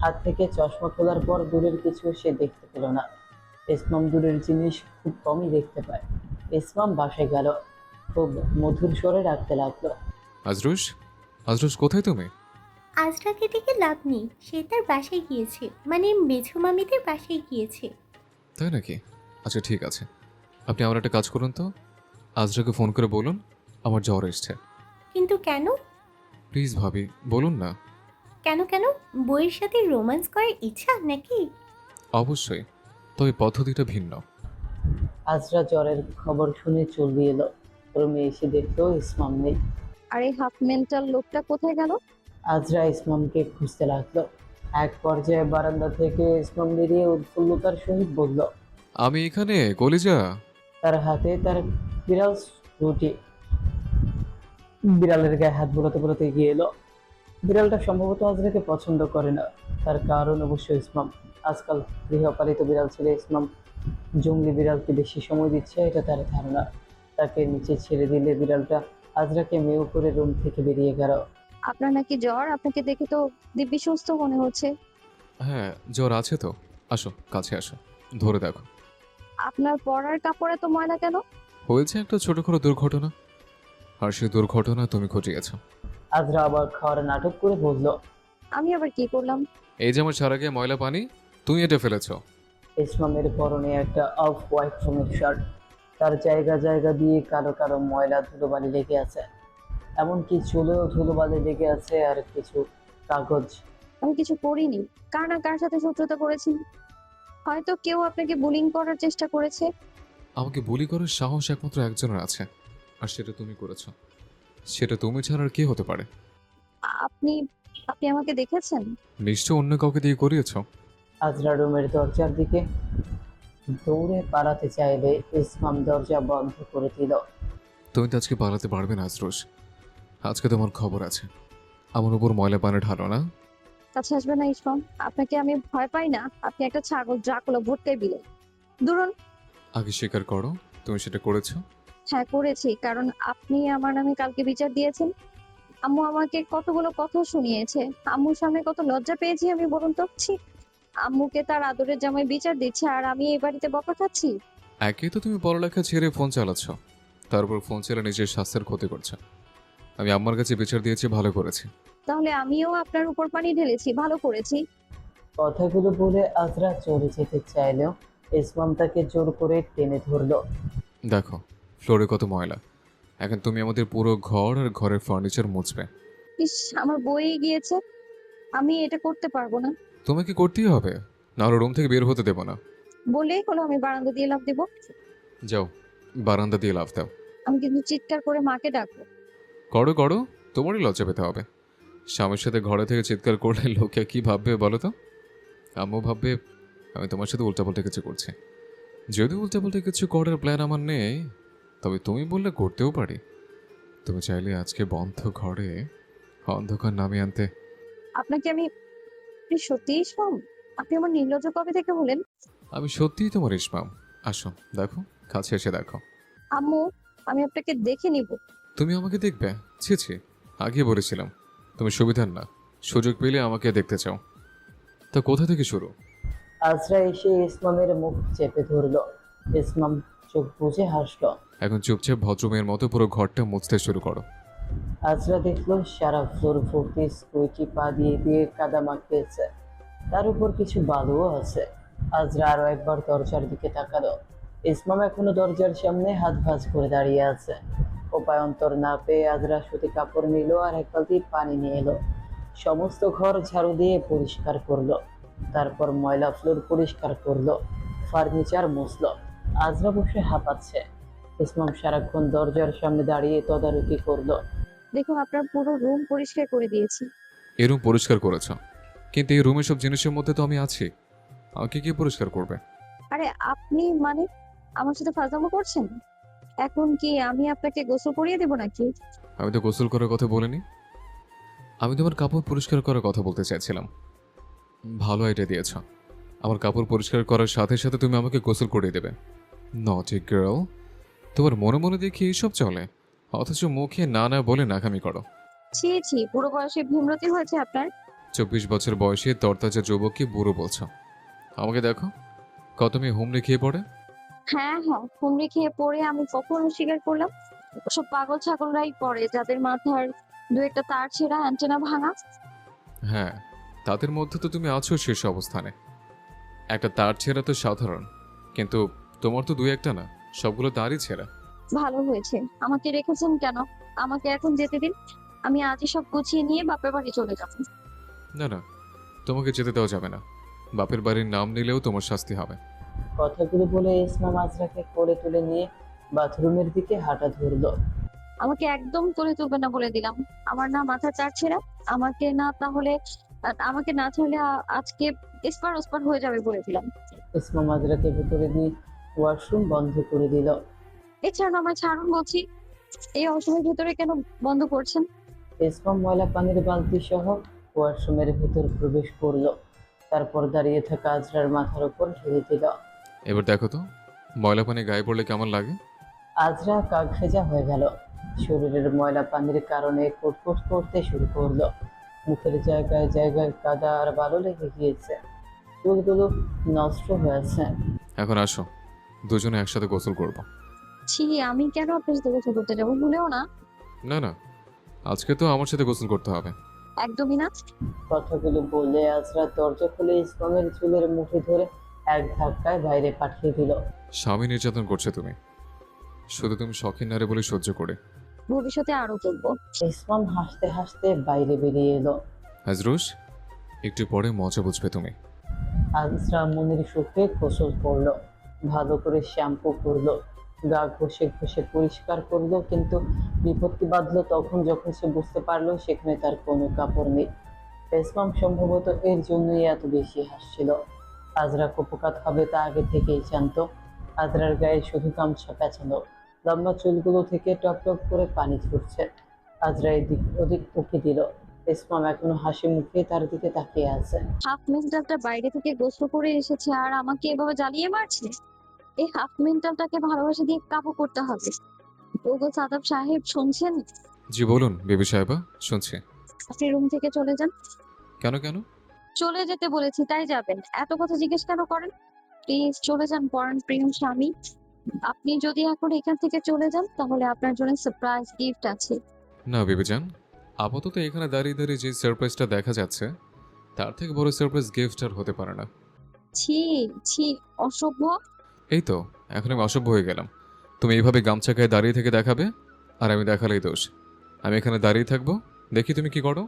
হাত থেকে চশমা খোলার পর দূরের কিছু সে দেখতে পেল না। ইসমাম দূরের জিনিস খুব কমই দেখতে পায়। ইসমাম বাসায় গেল, খুব মধুর স্বরে ডাকতে লাগলো। আজরুস, আজরুস কোথায় তুমি? আজরাকে ডেকে লাভ নেই, সে তার বাসায় গিয়েছে, মানে মেঝো মামিদের বাসায় গিয়েছে। তাই নাকি? আচ্ছা ঠিক আছে, আপনি আমার একটা কাজ করুন তো, আজরাকে ফোন করে বলুন আমার জ্বর এসছে। কিন্তু কেন? প্লিজ ভাবি, বলুন না। কেন কেন? বইয়ের সাথে রোম্যান্স করার ইচ্ছা নাকি? অবশ্যই, তবে পদ্ধতিটা ভিন্ন। আজরা জ্বরের খবর শুনে চলে এলো। রুমে এসে দেখলো ইসমাম নেই। আর এই হাফ মেন্টাল লোকটা কোথায় গেল? আজরা ইসমামকে খুঁজতে লাগলো। এক পর্যায়ে বারান্দা থেকে ইসমাম বেরিয়ে উৎফুল্লতার সহিত বলল, আমি এখানে, কলিজা। তার হাতে তার বিড়াল রুটি। বিড়ালের গায়ে হাত বোলাতে বোলাতে এগিয়ে এলো। বিড়ালটা সম্ভবত আজরাকে পছন্দ করে না, তার কারণ অবশ্য ইসমাম। আজকাল গৃহপালিত বিড়াল ছেড়ে ইসমাম জঙ্গলি বিড়ালকে বেশি সময় দিচ্ছে, এটা তার ধারণা। তাকে নিচে ছেড়ে দিলে বিড়ালটা আজরাকে মেউ করে রুম থেকে বেরিয়ে গেল। আপনার নাকি জ্বর? আপনাকে দেখে তো দিব্যি সুস্থ মনে হচ্ছে। হ্যাঁ, জ্বর আছে তো। আসো, কাছে আসো, ধরে দেখো। আপনার পরার কাপড়ে তো ময়লা কেন? হয়েছে একটা ছোটখাটো দুর্ঘটনা, আর সেই দুর্ঘটনা তুমি ঘটিয়েছ। আজরা আবার খাওয়ার নাটক করে বলল, আমি আবার কি করলাম? এই যে আমার সারা গায়ে ময়লা পানি, তুমি এটা ফেলেছ। ইসমামের পরনে একটা অফ হোয়াইট রঙের শার্ট, তার জায়গা জায়গা দিয়ে কালো কালো ময়লা ধুলোবালি লেগে আছে। এমনকি চুলেও ধুলোবালি লেগে আছে আর কিছু কাগজ। আমি কিছু করিনি। কার না কার সাথে শত্রুতা করেছি। হয়তো কেউ আপনাকে বুলিং করার চেষ্টা করেছে। আমাকে বুলি করার সাহস একমাত্র একজনের আছে, আর সেটা তুমি করেছো। সেটা তুমি ছাড়া আর কে হতে পারে? আপনি আপনি আমাকে দেখেছেন? নিশ্চয় অন্য কাউকে দিয়ে করিয়েছো। আজরা রুমের দরজার দিকে দৌড়ে পালাতে চাইলে ইসমাম দরজা বন্ধ করে দিল। তুমি তো আজকে পালাতে পারবে না আজরুস। আজকে তোমার খবর আছে। আমার উপর ময়লা পানি ঢালো না। কাছে আসবে না ইসমাম। আপনাকে আমি ভয় পাই না। আপনি একটা ছাগল, ড্রাকুলা, ভুট্টায় বিলে। দূরন। আগে স্বীকার করো, তুমি সেটা করেছো। হ্যাঁ করেছি, কারণ আপনি আমার নামে কালকে বিচার দিয়েছেন। আম্মু আমাকে কতগুলো কথা শুনিয়েছে। আম্মুর সামনে কত লজ্জা পেয়েছি আমি, বলুন তো। ছি, আম্মুকে তার আদরের জামাই বিচার দিচ্ছে, আর আমি এই বাড়িতে বকা খাচ্ছি। একে তো তুমি পড়ালেখা ছেড়ে ফোন চালাচ্ছ, তারপর ফোন চালা নিজের স্বাস্থ্যের ক্ষতি করছো। আমি আম্মার কাছে বিচার দিয়েছি, ভালো করেছি। তাহলে আমিও আপনার উপর পানি ঢেলেছি, ভালো করেছি। কথাগুলো বলে আজরা চলে যেতে চাইলেও ইসমাম তাকে জোর করে টেনে ধরলো। দেখো ফ্লোরে কত ময়লা, এখন তুমি আমাদের পুরো ঘর আর ঘরের ফার্নিচার মুছবে। ইস, আমার বই গিয়েছে, আমি এটা করতে পারবো না। তোমাকে করতেই হবে, নাহলে রুম থেকে বের হতে দেবো না। বলেই হলো আমি বারান্দা দিয়ে লাফ দেবো। যাও, বারান্দা দিয়ে লাফ দাও। আমি কিন্তু চিৎকার করে মাকে ডাকবো। করো করো, তোমারই লজ্জা পেতে হবে। স্বামীর সাথে ঘরে থেকে চিৎকার করলে লোকে কি ভাববে বলো তো? আম্মু ভাববে আমি তোমার সাথে উল্টাপাল্টা কিছু করছি। যদি উল্টাপাল্টা কিছু করার প্ল্যান আমার নেই, তবে তুমি বললে করতেও পারি। তুমি চাইলে আজকে বন্ধ ঘরে অন্ধকার নামিয়ে আনতে। আপনাকে আমি, আপনি সত্যিই ইসমাম? আপনি আমার নির্লজ্জ কবে থেকে হলেন? আমি সত্যিই তোমার ইসমাম। আসো দেখো, কাছে এসে দেখো। আম্মু, আমি আপনাকে দেখে নিব। তুমি আমাকে দেখবে? ছি ছি, আগে বলেছিলাম তুমি সুবিধার না, সুযোগ পেলে আমাকে দেখতে চাও। তা কোথা থেকে শুরু? আজরা এসে ইসমামের মুখ চেপে ধরলো। ইসমাম চোখ বুজে হাসলো। এখন চুপচাপ ভদ্রমের মতো পুরো ঘরটা মুছতে শুরু করো। আজরা দেখলো সারা ফ্লোর ভর্তি স্কুইটি পা দিয়ে দিয়ে কাদা মাখিয়েছে, তার উপর কিছু বালুও আছে। আজরা আরো একবার দরজার দিকে তাকালো। ইসমাম এখনো দরজার সামনে হাত ভাঁজ করে দাঁড়িয়ে আছে। উপায়ন্তর না পেয়ে আজরা সুতি কাপড় নিল আর এক বালতি পানি নিয়ে এলো। সমস্ত ঘর ঝাড়ু দিয়ে পরিষ্কার করলো, তারপর ময়লা ফ্লোর পরিষ্কার করলো, ফার্নিচার মুছলো। আজরা বসে হাঁপাচ্ছে। ইসমাম সারাক্ষণ দরজার সামনে দাঁড়িয়ে তদারকি করলো। দেখুন, আপনার পুরো রুম পরিষ্কার করে দিয়েছি। এই রুম পরিষ্কার করেছ, কিন্তু এই রুমের সব জিনিসের মধ্যে তো আমি আছি। আমাকে কি পরিষ্কার করবে? আরে আপনি মানে আমার সাথে ফাজলামো করছেন? এখন কি আমি আপনাকে গোসল করিয়ে দেবো নাকি? আমি তো গোসল করার কথা বলিনি, আমি তোমার কাপড় পরিষ্কার করার কথা বলতে চাইছিলাম। ভালো আইডিয়া দিয়েছ। আমার কাপড় পরিষ্কার করার সাথে সাথে তুমি আমাকে গোসল করিয়ে দেবে। নটি গার্ল, তোমার মনে মনে দেখি এইসব চলে, অথচ মুখে না না বলে নাকামি করো। ছি ছি, বুড়ো বয়সে ভীমরতি হয়েছে আপনার। 24 বছর বয়সে তরতাজা যুবককে বুড়ো বলছো? আমাকে দেখো, কত মেয়ে হুমড়ি খেয়ে পড়ে। হ্যাঁ হ্যাঁ, হুমড়ি খেয়ে পড়ে আমি কখন স্বীকার করলাম? সব পাগল ছাগলরাই পড়ে, যাদের মাথার দু একটা তার ছেঁড়া, অ্যান্টেনা ভাঙা। হ্যাঁ, তাদের মধ্যে তো তুমি আছো শীর্ষ অবস্থানে। একটা তার ছেঁড়া তো সাধারণ, কিন্তু তোমার তো দুই একটা না, সবগুলো তারই ছেঁড়া। ভালো হয়েছে, আমাকে রেখেছেন কেন? আমাকে এখন যেতে দিন, আমি আজই সব গুছিয়ে নিয়ে বাপের বাড়ি চলে যাব। না না, তোমাকে যেতে দেওয়া যাবে না। বাপের বাড়ির নাম নিলেও তোমার শাস্তি হবে। কথাগুলো বলে ইসমাম আজরাকে কোলে তুলে নিয়ে বাথরুমের দিকে হাঁটা ধরলো। আমাকে একদম কোলে তুলবে না বলে দিলাম। আমার না মাথা চার ছেঁড়া, আমাকে না তাহলে আমাকে না ছাড়লে আজকে এসপার ওসপার হয়ে যাবে বলে দিলাম। ইসমাম আজরাকে ভেতরে নিয়ে ওয়াশরুম বন্ধ করে দিল। এছাড়া আমার ছাড়ুন বলছি, এই অসময়ের ভেতরে কেন বন্ধ করছেন? ইসমাম ময়লা পানির বালতি সহ ওয়াশরুমের ভেতর প্রবেশ করলো, তারপর দাঁড়িয়ে থাকা আজরার মাথার উপর ঢেলে দিল। এবার দেখো তো, ময়লা পানি গায়ে পড়লে কেমন লাগে? আজরা কাক ভেজা হয়ে গেল। শরীরের ময়লা পানির কারণে কুটকুট করতে শুরু করলো। মুখের জায়গায় জায়গায় কাদা আর বালু লেগে গিয়েছে, চুলগুলো নষ্ট হয়েছে। এখন আসো, দুজনে একসাথে গোসল করব। ছি, আমি কেন আপনার সাথে গোসল করতে যাবো? ভুলেও না। না না, আজকে তো আমার সাথে গোসল করতে হবে। একদমই না। কথাগুলো বলে আজরা দরজা খুলে ইসলামের চুলের মুঠি ধরে এক ধাক্কায় বাইরে পাঠিয়ে দিল। স্বামী নির্যাতন করছে তুমি, শুধু তুমি শখের নারে বলে সহ্য করে। ভবিষ্যতে আরো করবো। ইসলাম হাসতে হাসতে বাইরে বেরিয়ে এলো। হাজরুস, একটু পরে মজা বুঝবে তুমি। আজরা মনের সুখে গোসল করলো, ভালো করে শ্যাম্পু করলো, গা ঘষে ঘষে পরিষ্কার করলো, কিন্তু বিপত্তি বাঁধলো তখন যখন সে বুঝতে পারলো সেখানে তার কোনো কাপড় নেই। ইসলাম সম্ভবত এর জন্যই এত বেশি হাসছিল। আজরা কুপকাত হবে তা আগে থেকেই জানতো। আজরার গায়ে শুধু গামছা পেঁচানো, লম্বা চুলগুলো থেকে টপ টপ করে পানি ঝরছে। আজরা এদিক ওদিক উকি দিল। ইসলাম এখনো হাসি মুখে তার দিকে তাকিয়ে আছে। হাফ মেন্টালটা বাইরে থেকে গোসল করে এসেছে আর আমাকে এভাবে জ্বালিয়ে মারছে। এই হাফ মেন্টালটাকে ভালোবাসা দিয়ে কাবু করতে হবে। ওগো সাদাব সাহেব, শুনছেন? জি বলুন বেবি সাহেবা, শুনছি। আপনি রুম থেকে চলে যান। কেন কেন? চলে যেতে বলেছি তাই যাবেন, এত কথা জিজ্ঞেস কেন করেন? প্লিজ চলে যান পরাণ প্রিয় স্বামী। আপনি যদি এখন এখান থেকে চলে যান তাহলে আপনার জন্য সারপ্রাইজ গিফট আছে। না বেবিজান, আপাতত এখানে দাঁড়িয়ে দাঁড়িয়ে যে সারপ্রাইজটা দেখা যাচ্ছে তার থেকে বড় সারপ্রাইজ গিফট আর হতে পারে না। ছি ছি, অসভ্য। এই তো, এখন আমি অসভ্য হয়ে গেলাম। তুমি এইভাবে গামছা গায়ে দাঁড়িয়ে থেকে দেখাবে? আর আমি দেখালেই দোষ। আমি এখানে দাঁড়িয়ে থাকবো, দেখি তুমি কি করো।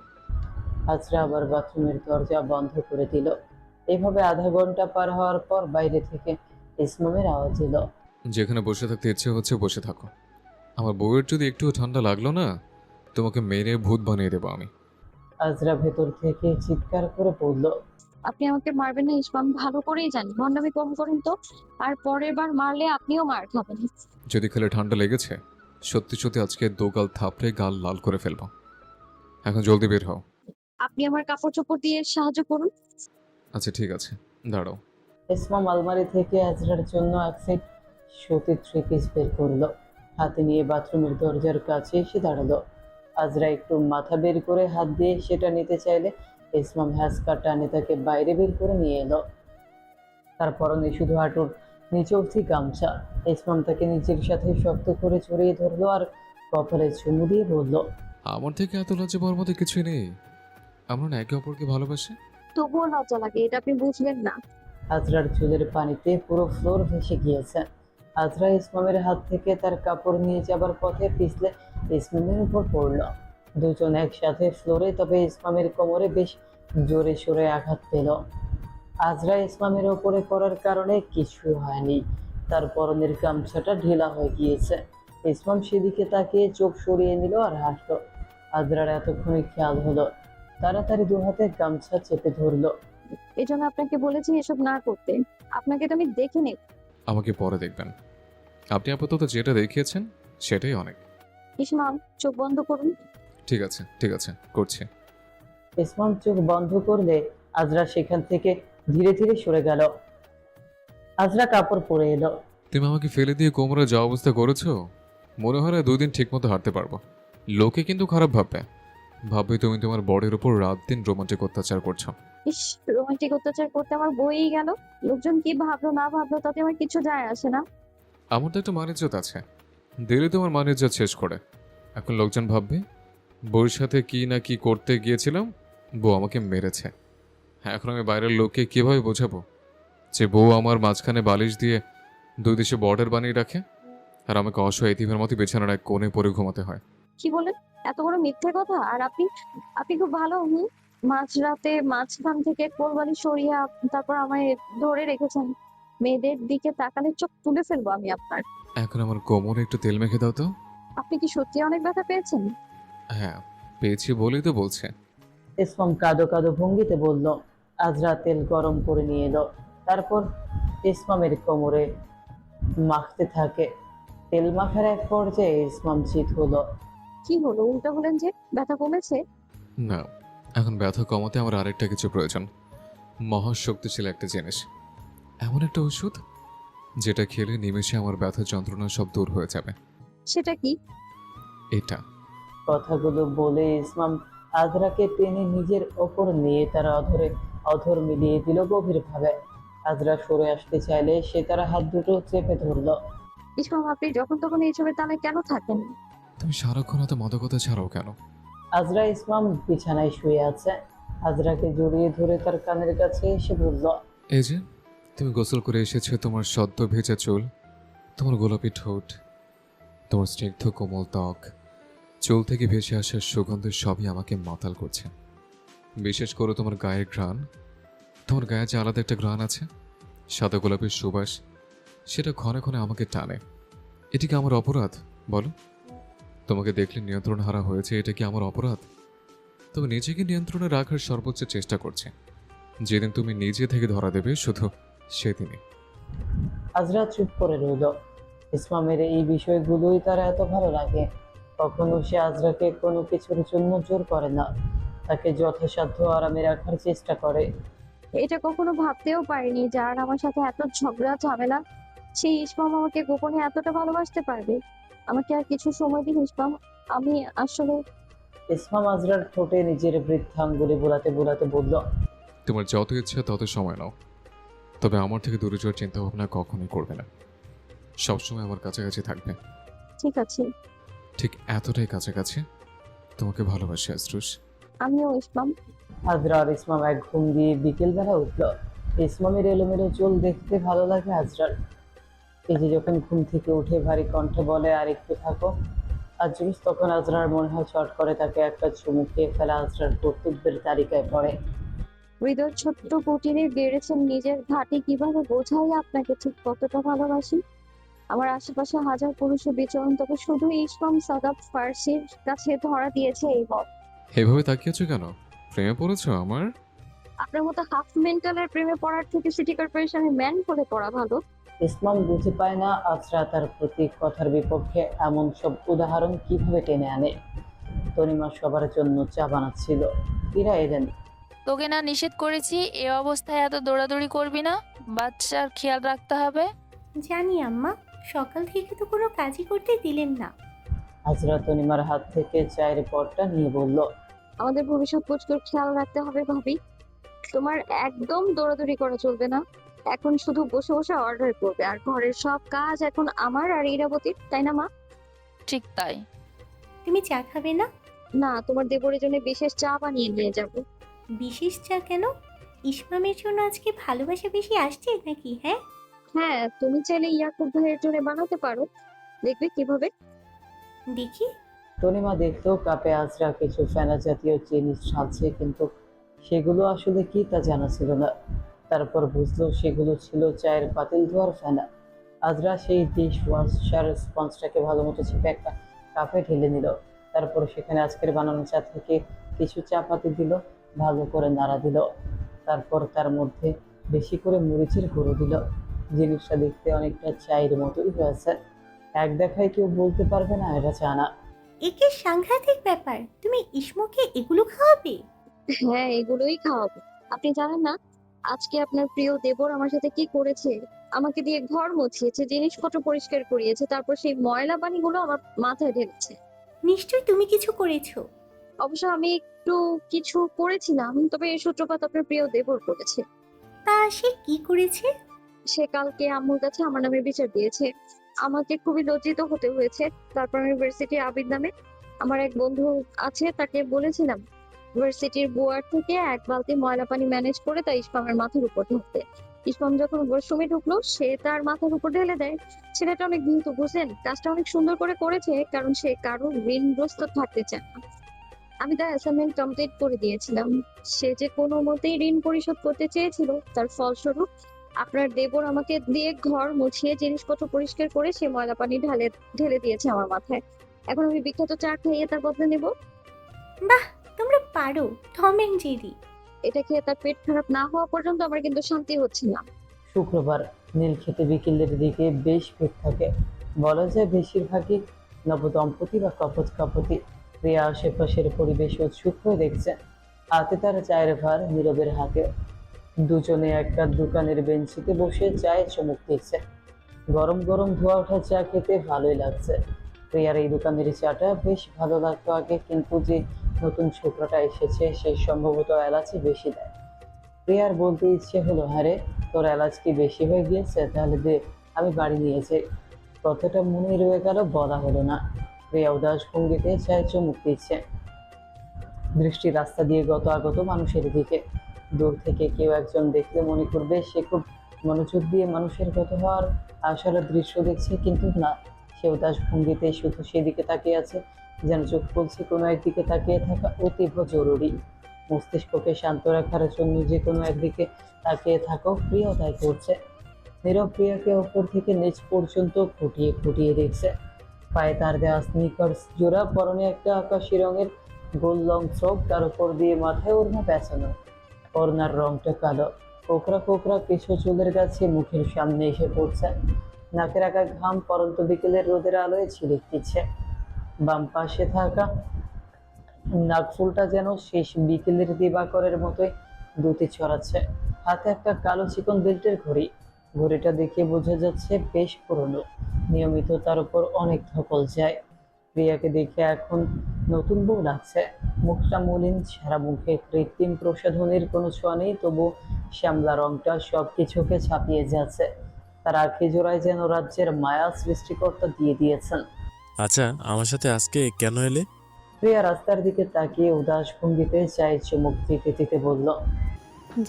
আজরা আবার বাথরুমের দরজা বন্ধ করে দিল। এভাবে আধা ঘন্টা পার হওয়ার পর বাইরে থেকে ইসমামের আওয়াজ এলো। যেখানে বসে থাকতে ইচ্ছে হচ্ছে বসে থাকো। আমার বউয়ের যদি একটু ঠান্ডা লাগলো না, তোমাকে মেরে ভূত বানিয়ে দেবো আমি। আজরা ভেতর থেকে চিৎকার করে পড়ল। আপনি আমাকে মারবেন না ইসমাম, ভালো করেই জানি। ভন্ডামি কম করুন তো, আর পরের বার মারলে আপনিও মার খাবেন। যদি খেলে ঠান্ডা লেগেছে, সত্যি সত্যি আজকে দোগাল থাপড়ে গাল লাল করে ফেলবো। এখন জলদি বের হও। আপনি আমার কাপড় চোপড় দিয়ে সাহায্য করুন। আচ্ছা ঠিক আছে, দাঁড়াও। ইসমাম আলমারি থেকে আজরার জন্য এক সেট সুতির থ্রি পিস বের করলো। হাতে নিয়ে বাথরুমের দরজার কাছে এসে দাঁড়ালো। আজরা একটু মাথা বের করে হাত দিয়ে সেটা নিতে চাইলে ইসমাম হ্যাঁচকা টানে তাকে বাইরে বের করে নিয়ে এলো। তার পরনে শুধু হাঁটুর নিচে অবধি গামছা। ইসমাম তাকে নিজের সাথে শক্ত করে জড়িয়ে ধরলো আর কপালে চুমু দিয়ে বলল, আমার থেকে এত লজ্জা পাওয়ার মতো কিছুই নেই। আমরা না একে অপরকে ভালোবাসি। তবুও লজ্জা লাগে, এটা আপনি বুঝলেন না। আজরার চুলের পানিতে পুরো ফ্লোর ভেসে গিয়েছে। আজরা ইসমামের হাত থেকে তার কাপড় নিয়ে যাবার পথে পিছলে ইসমামের উপর পড়ল। দুজন একসাথে ফ্লোরে, তবে ইসমামের কোমরে বেশ জোরে সোরে আঘাত পেল। আজরা ইসমামের ওপরে পড়ার কারণে কিছু হয়নি, তার পরনের গামছাটা ঢিলা হয়ে গিয়েছে। ইসমাম সেদিকে তাকিয়ে চোখ সরিয়ে নিল আর হাসলো। আজরার এতক্ষণে খেয়াল হলো, তাড়াতাড়ি দু হাতে গামছা চেপে ধরলো। এই জন্য আপনাকে বলেছি এসব না করতে। আপনাকে তো আমি দেখে নেব। আমাকে পরে দেখবেন। আপনি আপাতত যেটা দেখিয়েছেন সেটাই অনেক। ইসমাম, চোখ বন্ধ করুন। ঠিক আছে ঠিক আছে, করছি। ইসমাম চোখ বন্ধ করলে আজরা সেখান থেকে ধীরে ধীরে সরে গেল। আজরা কাপড় পরে এলো। তুমি আমাকে ফেলে দিয়ে কোমরে যা অবস্থা করেছো, মনে হয় না 2 দিন ঠিক মতো হাঁটতে পারবো। লোকে কিন্তু খারাপ ভাববে, ভাববে তুমি তোমার বডির উপর রাত দিন রোমান্টিক অত্যাচার করছো। ইস, রোমান্টিক অত্যাচার করতে আমার বইই গেল। লোকজন কি ভাবলো না ভাবলো তাতে আমার কিছু যায় আসে না। আমার তো একটা মানিজ্যত আছে, দিলে তোমার মানিজ্যত শেষ করে। এখন লোকজন ভাববে বউর সাথে কি না কি করতে গিয়েছিলাম, বউ আমাকে মেরেছে। হ্যাঁ, এখন আমি বাইরের লোককে কিভাবে বোঝাবো যে বউ আমার মাঝখানে বালিশ দিয়ে 2 দিশে বর্ডার বানিয়ে রাখে, আর আমাকে অসহায় এতিমের মতো বিছানার এক কোণে পরে ঘুমাতে হয়। কি বলেন? এত বড় মিথ্যে কথা! আর আপনি আপনি খুব ভালো। মাঝরাতে মাঝখান থেকে কোলবালি সরিয়ে তারপর আমায় ধরে রেখেছেন। মেয়েদের দিকে তাকালে চোখ তুলে ফেলবো আমি আপনার। এখন আমার কোমরে একটু তেল মেখে দাও তো। আপনি কি সত্যি অনেক ব্যথা পেয়েছেন? হ্যাঁ, পেয়েছি বলেই তো বলছে। ইসমাম কাঁদো কাঁদো ভঙ্গিতে বলল। আজরা তেল গরম করে নিয়ে এলো, তারপর ইসমামের কোমরে মাখতে থাকে। তেল মাখার এক পর্যায়ে ইসমাম চিত হলো। কি হলো? উল্টা হলেন যে? ব্যথা কমেছে? না, এখন ব্যথা কমাতে আমার আরেকটা কিছু প্রয়োজন। মহাশক্তিশালী একটা জিনিস, এমন একটা ওষুধ যেটা খেলে নিমেষে আমার ব্যথা যন্ত্রণা সব দূর হয়ে যাবে। সেটা কি? এটা। কথাগুলো বলে ইসমাম আজরাকে টেনে নিজের ওপর নিয়ে তার অধর মিলিয়ে দিল গভীরভাবে। আজরা সরে আসতে চাইলে সে তার হাত দুটো চেপে ধরলো। ইসমাম, আপনি যখন তখন এইসবের তালে কেন থাকেন? তুমি সারাক্ষণ এত মাদকতা ছাড়াও কেন? আজরা ইসমাম বিছানায় শুয়ে আছে। আজরাকে জড়িয়ে ধরে তার কানের কাছে এসে বলল, এই যে তুমি গোসল করে এসেছো, তোমার সদ্য ভেজা চুল, তোমার গোলাপি ঠোঁট, তোমার স্নিগ্ধ কোমল ত্বক, চুল থেকে ভেসে আসার সুগন্ধ সবই আমাকে মাতাল করছে। বিশেষ করে তোমার গায়ের ঘ্রাণ। তোমার গায়ে যে আলাদা একটা ঘ্রাণ আছে, সাদা গোলাপের সুবাস, সেটা ক্ষণে ক্ষণে আমাকে টানে। এটি কি আমার অপরাধ বলো? তোমাকে দেখলে নিয়ন্ত্রণ হারা হয়েছে, এটা কি আমার অপরাধ? তবে নিজেকে নিয়ন্ত্রণে রাখার সর্বোচ্চ চেষ্টা করছে। যেদিন তুমি নিজে থেকে ধরা দেবে শুধু সেদিনই। আজরা চুপ করে রইল। ইসমামের এই বিষয়গুলোই তার এত ভালো লাগে। কখনো সে আজরাকে কোনো কিছুর জন্য জোর করে না, তাকে যথাসাধ্য আরামে রাখার চেষ্টা করে। এটা কখনো ভাবতেও পারিনি যার আমার সাথে এত ঝগড়া ঝামেলা, সেই ইসমাম আমাকে গোপনে এতটা ভালোবাসতে পারবে। আমাকে আর কিছু সময় দিন ইসমাম, আমি আসলে। ইসমাম আজরার ঠোঁটে নিজের বৃদ্ধাঙ্গুলি বোলাতে বোলাতে বলল, তোমার যত ইচ্ছা তত সময় নাও, তবে আমার থেকে দূরে যাওয়ার চিন্তা ভাবনা কখনোই করবে না। সবসময় আমার কাছাকাছি থাকবে। ঠিক আছে। ঠিক এতটাই কাছাকাছি তোমাকে ভালোবাসি আজরুস। আমিও ইসমাম। আজরা আর ইসমাম এক ঘুম দিয়ে বিকেলবেলা উঠল। ইসমামের এলোমেলো চুল দেখতে ভালো লাগে আজরার। এই যে যখন ঘুম থেকে উঠে ভারী কণ্ঠে বলে, আর একটু থাকো, আজরিস তখন আজরার মনে হয় চট করে তাকে একটা চুমু খেয়ে ফেলা আজরার কর্তব্যের তালিকায় পড়ে। হৃদয় ছোট্ট কুটিরে গেড়েছেন নিজের ঘাটে, কিভাবে বোঝাই আপনাকে ঠিক কতটা ভালোবাসি। আমার আশেপাশে হাজার পুরুষের বিচরণ, তবে শুধু ইসলাম সাদাব ফার্সির কাছে ধরা দিয়েছে এই পথ। এভাবে তাকিয়েছো কেন? প্রেমে পড়েছো আমার? আপনার মতো হাফ মেন্টালের প্রেমে পড়ার থেকে সিটি কর্পোরেশনের ম্যান হলে পড়া ভালো। ইসলাম বুঝে পায় না আজরা তার প্রতি কথার বিপক্ষে এমন সব উদাহরণ কিভাবে টেনে আনে। তনিমা সবার জন্য চা বানাচ্ছিল, ইরা এলেন। তোকে না নিষেধ করেছি এ অবস্থায় এত দৌড়াদৌড়ি করবি না, বাচ্চার খেয়াল রাখতে হবে। জানি আম্মা, সকাল থেকে তো কোনো কাজই করতে দিলেন না। আজরা তনিমার হাত থেকে চায়ের পটটা নিয়ে বলল, আমাদের ভবিষ্যৎ প্রচুর খেয়াল রাখতে হবে ভাবি। তোমার একদম দৌড়াদৌড়ি করা চলবে না। এখন শুধু বসে বসে অর্ডার করবে, আর ঘরের সব কাজ এখন আমার আর ইরাবতীর, তাই না মা? ঠিক তাই। তুমি চা খাবে না? না, তোমার দেবরের জন্য বিশেষ চা বানিয়ে নিয়ে যাব। বিশেষ চা কেন? ইসমামের জন্য আজকে ভালোবাসা বেশি আসছে নাকি? হ্যাঁ হ্যাঁ, তুমি চাইলে ইয়াকুব ভাইয়ের জন্য বানাতে পারো, দেখবে কিভাবে। দেখি। তনিমা দেখতো কাপে আজরা কিছু ফেনা জাতীয় জিনিস ঢালছে, কিন্তু সেগুলো আসলে কি তা জানা ছিল না। তারপর বুঝলো সেগুলো ছিল চায়ের পাতিল ধোয়ার ফেনা। আজরা সেই ডিশ ওয়াশার স্পঞ্জটাকে ভালো মতো চেপে একটা কাপে ঢেলে নিল। তারপর সেখানে আজকের বানানো চা থেকে কিছু চা পাতি দিল, ভালো করে নাড়া দিল। তারপর তার মধ্যে বেশি করে মরিচের গুঁড়ো দিল। জিনিসটা দেখতে অনেকটা চায়ের মতোই হয়েছে। এক দেখায় কেউ বলতে পারবে না এটা চা না। একে সাংঘাতিক ব্যাপার, তুমি ইসমকে এগুলো খাওয়াবে? হ্যাঁ, এগুলোই খাওয়াবো। আপনি জানেন না আজকে আপনার প্রিয় দেবর আমার সাথে কি করেছে? আমাকে দিয়ে ঘর মুছিয়েছে, জিনিসপত্র পরিষ্কার করিয়েছে, তারপর সেই ময়লা পানিগুলো আমার মাথায় ঢেলেছে। নিশ্চয়ই তুমি কিছু করেছো। অবশ্য আমি একটু কিছু করেছিলাম, তবে এর সূত্রপাত আপনার প্রিয় দেবর করেছে। তা সে কি করেছে? সে কালকে আম্মুর কাছে আমার নামে বিচার দিয়েছে। আমাকে খুবই লজ্জিত হতে হয়েছে। তারপর আমি ইউনিভার্সিটি আবিদ নামে আমার এক বন্ধু আছে, তাকে বলেছিলাম ইউনিভার্সিটির বোয়ার থেকে এক বালতি ময়লা পানি ম্যানেজ করে তা ইসমামের মাথার উপর ঢুকতে। ইসমাম যখন ওয়াশরুমে ঢুকলো, সে তার মাথার উপর ঢেলে দেয়। ছেলেটা অনেক দ্রুত, বুঝলেন, কাজটা অনেক সুন্দর করে করেছে, কারণ সে কারো ঋণগ্রস্ত থাকতে চায় না। আমি তার অ্যাসাইনমেন্ট কমপ্লিট করে দিয়েছিলাম। সে যে কোনো মতেই ঋণ পরিশোধ করতে চেয়েছিল, তার ফলস্বরূপ আপনার দেবর আমাকে দিয়ে ঘর মুছিয়ে জিনিসপত্র পরিষ্কার করে সে ময়লা পানি ঢেলে দিয়েছে আমার মাথায়। এখন আমি বিখ্যাত চা খাইয়ে তার বদলা নেব। বাহ, তোমরা পারো, টম এন্ড জেরি। এটা খেয়ে তার পেট খারাপ না হওয়া পর্যন্ত আমার কিন্তু শান্তি হচ্ছে না। শুক্রবার নীলক্ষেতে বিকেলের দিকে বেশ ভিড় থাকে। বলা যায় বেশিরভাগই নবদম্পতি বা কাপতি। প্রিয়া আশেপাশের পরিবেশ উৎসুক হয়ে দেখছে। হাতে তার চায়ের ভার, নীরবের হাতে। দুজনে একটা দোকানের বেঞ্চিতে বসে চায়ে চুমুক দিচ্ছে। গরম গরম ধোয়া ওঠা চা খেতে ভালোই লাগছে। প্রিয়ার এই দোকানের চাটা বেশ ভালো লাগতো আগে, কিন্তু যে নতুন ছোকরাটা এসেছে সে সম্ভবত এলাচি বেশি দেয়। প্রিয়ার বলতে ইচ্ছে হলো, হ্যাঁ রে, তোর এলাচ কি বেশি হয়ে গিয়েছে? তাহলে দে, আমি বাড়ি নিয়েছি। কথাটা মনে রয়ে গেল, বলা হলো না। প্রিয়া উদাস ভঙ্গিতে চায়ে চুমুক দিচ্ছে, দৃষ্টি রাস্তা দিয়ে আগত মানুষের দিকে। দূর থেকে কেউ একজন দেখলে মনে করবে সে খুব মনোযোগ দিয়ে মানুষের গত হওয়ার আসলে দৃশ্য দেখছে, কিন্তু না, সে উদাস ভঙ্গিতে শুধু সেদিকে তাকিয়ে আছে, যেন চোখ বলছে কোনো একদিকে তাকিয়ে থাকা অতীব জরুরি। মস্তিষ্ককে শান্ত রাখার জন্য যে কোনো একদিকে তাকিয়ে থাকো, প্রিয় তাই করছে। নীরব প্রিয়াকে ওপর থেকে নিচ পর্যন্ত খুঁটিয়ে খুঁটিয়ে দেখছে। পায়ে তার দেওয়া স্নিকার্স জোড়া, পরনে একটা আকাশি রঙের গোল লং ফ্রক, তার উপর দিয়ে মাথায় ওড়না পেঁচানো। ওড়নার রংটা কালো, কোকড়া কোকড়া কিছু চুলের কাছে মুখের সামনে এসে পড়ছে। নাকের আঁকা ঘাম পরন্ত বিকেলের রোদের আলোয় ঝিলিক দিচ্ছে। বাম পাশে থাকা নাকফুলটা যেন শেষ বিকেলের দিবাকরের মতোই দ্যুতি ছড়াচ্ছে। হাতে একটা কালো চিকন বেল্টের ঘড়ি। ঘড়িটা দেখে বোঝা যাচ্ছে বেশ পুরনো। নিয়মিত তার উপর অনেক ধকল যায়। প্রিয়াকে দেখে এখন নতুন বউ লাগছে। মুখটা মলিন, সারা মুখে কৃত্রিম প্রসাধনীর কোনো ছোঁয়া নেই, তবু শ্যামলা রংটা সবকিছুকে ছাপিয়ে যাচ্ছে। তার আঁখি জোড়ায় যেন রাজ্যের মায়া সৃষ্টিকর্তা দিয়ে দিয়েছেন। আচ্ছা, আমার সাথে আজকে কেন এলে? প্রিয়া রাস্তার দিকে তাকিয়ে উদাস ভঙ্গিতে চায়ে চুমুক দিতে দিতে বলল,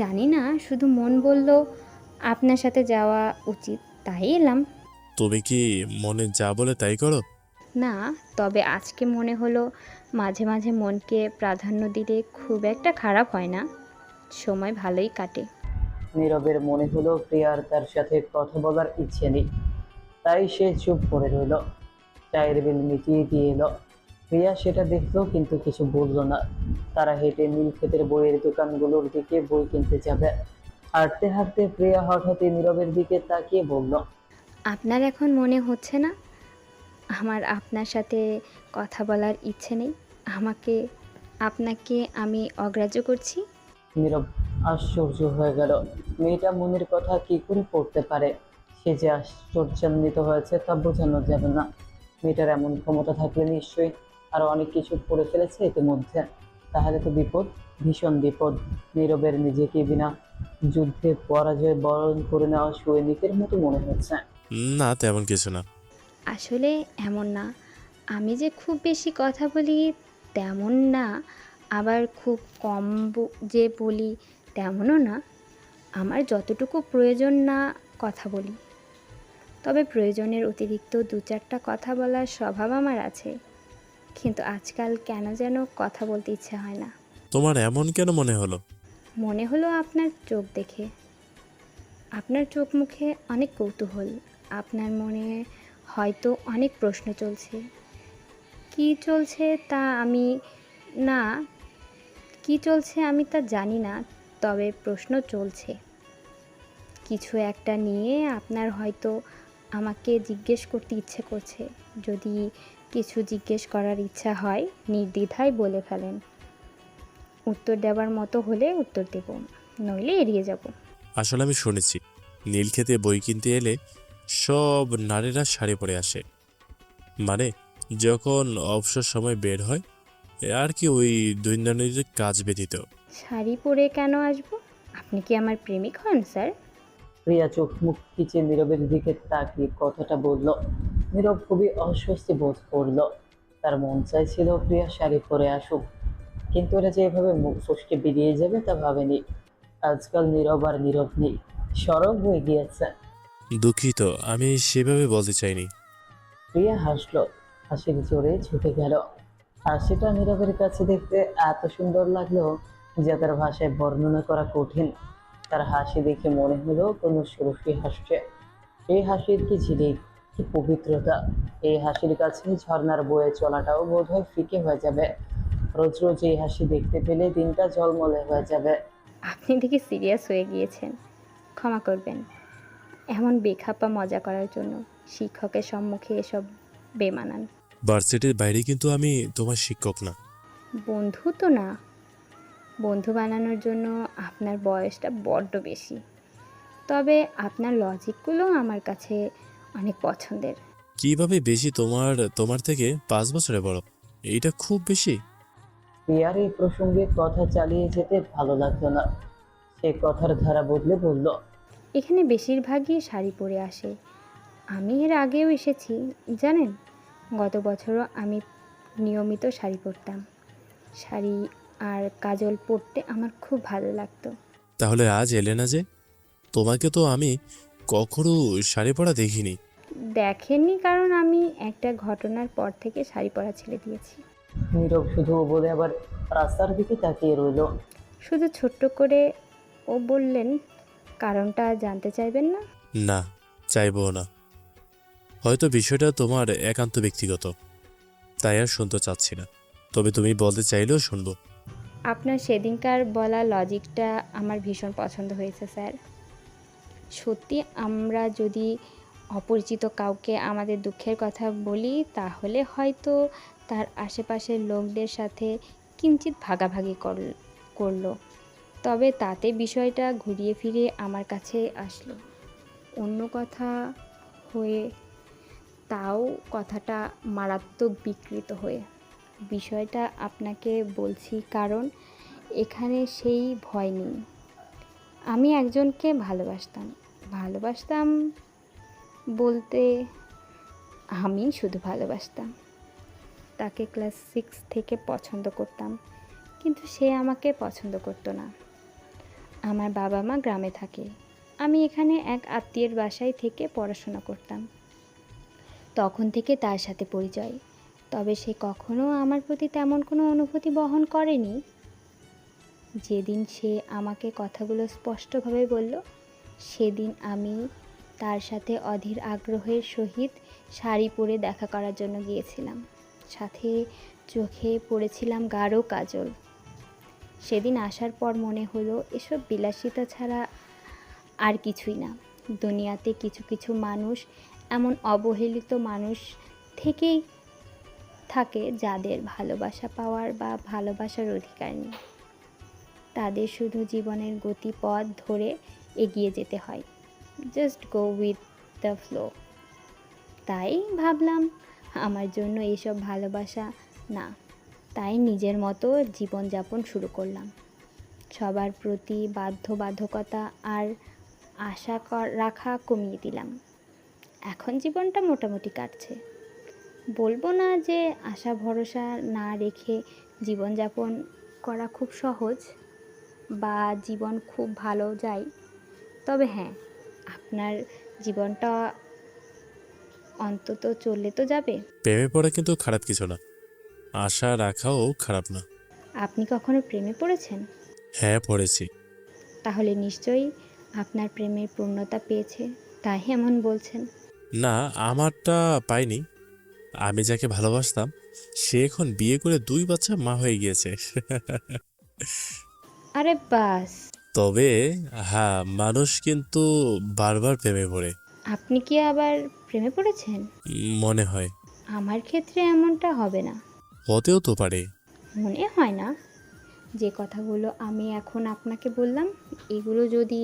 জানি না, শুধু মন বলল আপনার সাথে যাওয়া উচিত, তাই এলাম। তুমি কি মনে যা বলে তাই করো? না, তবে আজকে মনে হলো মাঝে মাঝে মনকে প্রাধান্য দিলে খুব একটা খারাপ হয় না, সময় ভালোই কাটে। নীরবের মনে হলো প্রিয়ার তার সাথে কথা বলার ইচ্ছে নেই, তাই সে চুপ করে রইল। চায়ের বিল মিটিয়ে দিয়ে এলো। প্রিয়া সেটা দেখলো কিন্তু কিছু বললো না। তারা হেঁটে নীলক্ষেতের বইয়ের দোকানগুলোর দিকে বই কিনতে যাবে। হাঁটতে হাঁটতে প্রিয়া হঠাৎই নীরবের দিকে তাকিয়ে বলল, আপনার এখন মনে হচ্ছে না আমার আপনার সাথে কথা বলার ইচ্ছে নেই? আপনাকে আমি অগ্রাহ্য করছি? নীরব আশ্চর্য হয়ে গেল। মেয়েটা মনের কথা কি করে পড়তে পারে? সে যে আশ্চর্যান্বিত হয়েছে তা বোঝানো যাবে না। মেয়েটার এমন ক্ষমতা থাকলে নিশ্চয়ই আরো অনেক কিছু করে ফেলেছে ইতিমধ্যে। তাহলে তো বিপদ, ভীষণ বিপদ। নীরবের নিজেকে বিনা যুদ্ধে পরাজয় বরণ করে নেওয়া সৈনিকের মতো মনে হচ্ছে। না, তেমন কিছু না। আসলে এমন না, আমি যে খুব বেশি কথা বলি তেমন না, আবার খুব কম যে বলি তেমনও না। আমার যতটুকু প্রয়োজন না কথা বলি, তবে প্রয়োজনের অতিরিক্ত দু চারটা কথা বলার স্বভাব আমার আছে, কিন্তু আজকাল কেন যেন কথা বলতে ইচ্ছে হয় না। তোমার এমন কেন মনে হলো? মনে হলো আপনার চোখ দেখে, আপনার চোখ মুখে অনেক কৌতূহল, আপনার মনে হয়তো অনেক প্রশ্ন চলছে। কি চলছে তা আমি না কি চলছে আমি তা জানি না, তবে প্রশ্ন চলছে কিছু একটা নিয়ে। আপনার হয়তো আমাকে জিজ্ঞেস করতে ইচ্ছে করছে। যদি কিছু জিজ্ঞেস করার ইচ্ছা হয় নির্দ্বিধায় বলে ফেলেন। উত্তর দেওয়ার মতো হলে উত্তর দেব, নইলে এড়িয়ে যাব। আসলে আমি শুনেছি নীলক্ষেতে বই কিনতে এলে সব নারীরা শাড়ি পরে আসে, মানে যখন অবসর সময় বের হয়, আর কি ওই দৈনন্দিন কাজ ব্যতীত। শাড়ি পরে কেন আসবো? আপনি কি আমার প্রেমিক হন স্যার? প্রিয়া চোখ মুখ খিচে নীরবের দিকে তাকিয়ে কথাটা বলল। নীরব খুবই অস্বস্তি বোধ করলো। তার মন চাইছিল প্রিয়া শাড়ি পরে আসুক, কিন্তু ওরা যে এভাবে মুখ ফসকে বেরিয়ে যাবে তা ভাবেনি। আজকাল নীরব আর নীরব নেই, সরব হয়ে গিয়েছে। দুঃখিত, আমি সেভাবে বলতে চাইনি। প্রিয়া হাসলো, হাসির জোরে ছুটে গেল। হাসিটা নীরবের কাছে দেখতে এত সুন্দর লাগলো যে তার ভাষায় বর্ণনা করা কঠিন। তার হাসি দেখে মনে হলো কোনো সুরভি হাসছে। এই হাসির কি ঝিলিক, কি পবিত্রতা! এই হাসির কাছে ঝর্ণার বয়ে চলাটাও বোধহয় ফিকে হয়ে যাবে। রোজ রোজ এই হাসি দেখতে পেলে দিনটা ঝলমলে হয়ে যাবে। আপনি দেখি সিরিয়াস হয়ে গিয়েছেন, ক্ষমা করবেন এমন বেখাপ্পা মজা করার জন্য। শিক্ষকের সম্মুখে এসব বেমানান। ভার্সিটির বাইরে কিন্তু আমি তোমার শিক্ষক না। বন্ধু তো না, বন্ধু বানানোর জন্য আপনার বয়সটা বড্ড বেশি, তবে আপনার লজিকগুলো আমার কাছে অনেক পছন্দের। কিভাবে বেশি? তোমার থেকে 5 বছরে বড়, এইটা খুব বেশি। প্রিয়ার এই প্রসঙ্গে কথা চালিয়ে যেতে ভালো লাগলো না। সে কথার ধারা বদলে বলল, এখানে বেশিরভাগই শাড়ি পরে আসে, আমি এর আগেও এসেছি জানেন। গত বছরও আমি নিয়মিত শাড়ি পরতাম। শাড়ি আর কাজল পরতে আমার খুব ভালো লাগতো। তাহলে আজ এলে না যে? তোমাকে তো আমি কখনো শাড়ি পরা দেখিনি। দেখেননি কারণ আমি একটা ঘটনার পর থেকে শাড়ি পরা ছেড়ে দিয়েছি। নীরব শুধু বলে আবার রাস্তার দিকে তাকিয়ে রইল। শুধু ছোট্ট করে ও বললেন, কারণটা জানতে চাইবেন না? না, চাইবো না। হয়তো বিষয়টা তোমার একান্ত ব্যক্তিগত, তাই আর শুনতে চাচ্ছি না। তবে তুমি বলতে চাইলেও শুনবো। আপনার সেদিনকার বলা লজিকটা আমার ভীষণ পছন্দ হয়েছে স্যার। সত্যি আমরা যদি অপরিচিত কাউকে আমাদের দুঃখের কথা বলি তাহলে হয়তো তার আশেপাশের লোকদের সাথে কিঞ্চিত ভাগাভাগি করলো, তবে তাতে বিষয়টা ঘুরিয়ে ফিরে আমার কাছে আসলো অন্য কথা হয়ে, তাও কথাটা মারাত্মক বিকৃত হয়ে। বিষয়টা আপনাকে বলছি কারণ এখানে সেই ভয় নেই। আমি একজনকে ভালোবাসতাম বলতে আমি শুধু ভালোবাসতাম। তাকে ক্লাস 6 থেকে পছন্দ করতাম, কিন্তু সে আমাকে পছন্দ করতো না। আমার বাবা মা গ্রামে থাকে, আমি এখানে এক আত্মীয়ের বাসায় থেকে পড়াশোনা করতাম। তখন থেকে তার সাথে পরিচয়। তবে সে কখনো আমার প্রতি তেমন কোনো অনুভূতি বহন করেনি। যেদিন সে আমাকে কথাগুলো স্পষ্টভাবে বলল, সেদিন আমি তার সাথে অধীর আগ্রহের সহিত শাড়ি পরে দেখা করার জন্য গিয়েছিলাম। সাথে চোখে পড়েছিলাম গাঢ় কাজল। সেদিন আসার পর মনে হলো এসব বিলাসিতা ছাড়া আর কিছুই না। দুনিয়াতে কিছু কিছু মানুষ এমন অবহেলিত মানুষ থেকেই থাকে যাদের ভালোবাসা পাওয়ার বা ভালোবাসার অধিকার নেই। তাদের শুধু জীবনের গতিপথ ধরে এগিয়ে যেতে হয়, just go with the flow. তাই ভাবলাম আমার জন্য এসব ভালোবাসা না, তাই নিজের মতো জীবনযাপন শুরু করলাম। সবার প্রতি বাধ্যবাধকতা আর আশা রাখা কমিয়ে দিলাম। এখন জীবনটা মোটামুটি কাটছে। বলবো না যে আশা ভরসা না রেখে জীবনযাপন করা খুব সহজ বা জীবন খুব ভালো যায়, তবে হ্যাঁ, আপনার জীবনটা অন্তত চললে তো যাবে। প্রেমে পড়া কিন্তু খারাপ কিছু না, আশা রাখাও খারাপ না। আপনি কখনো প্রেমে পড়েছেন? হ্যাঁ, পড়েছি। তাহলে নিশ্চয়ই আপনার প্রেমের পূর্ণতা পেয়েছে, তাই এমন বলছেন। না, আমারটা পাইনি। আমি যাকে ভালোবাসতাম সে এখন বিয়ে করে 2 বাচ্চা মা হয়ে গিয়েছে। আরে বাস, তবে হ্যাঁ, মানুষ কিন্তু বারবার প্রেমে পড়ে। আপনি কি আবার প্রেমে পড়েছেন? মনে হয়। আমার ক্ষেত্রে এমনটা হবে না। হতেও তো পারে। মনে হয় না। যে কথাগুলো আমি এখন আপনাকে বললাম, এগুলো যদি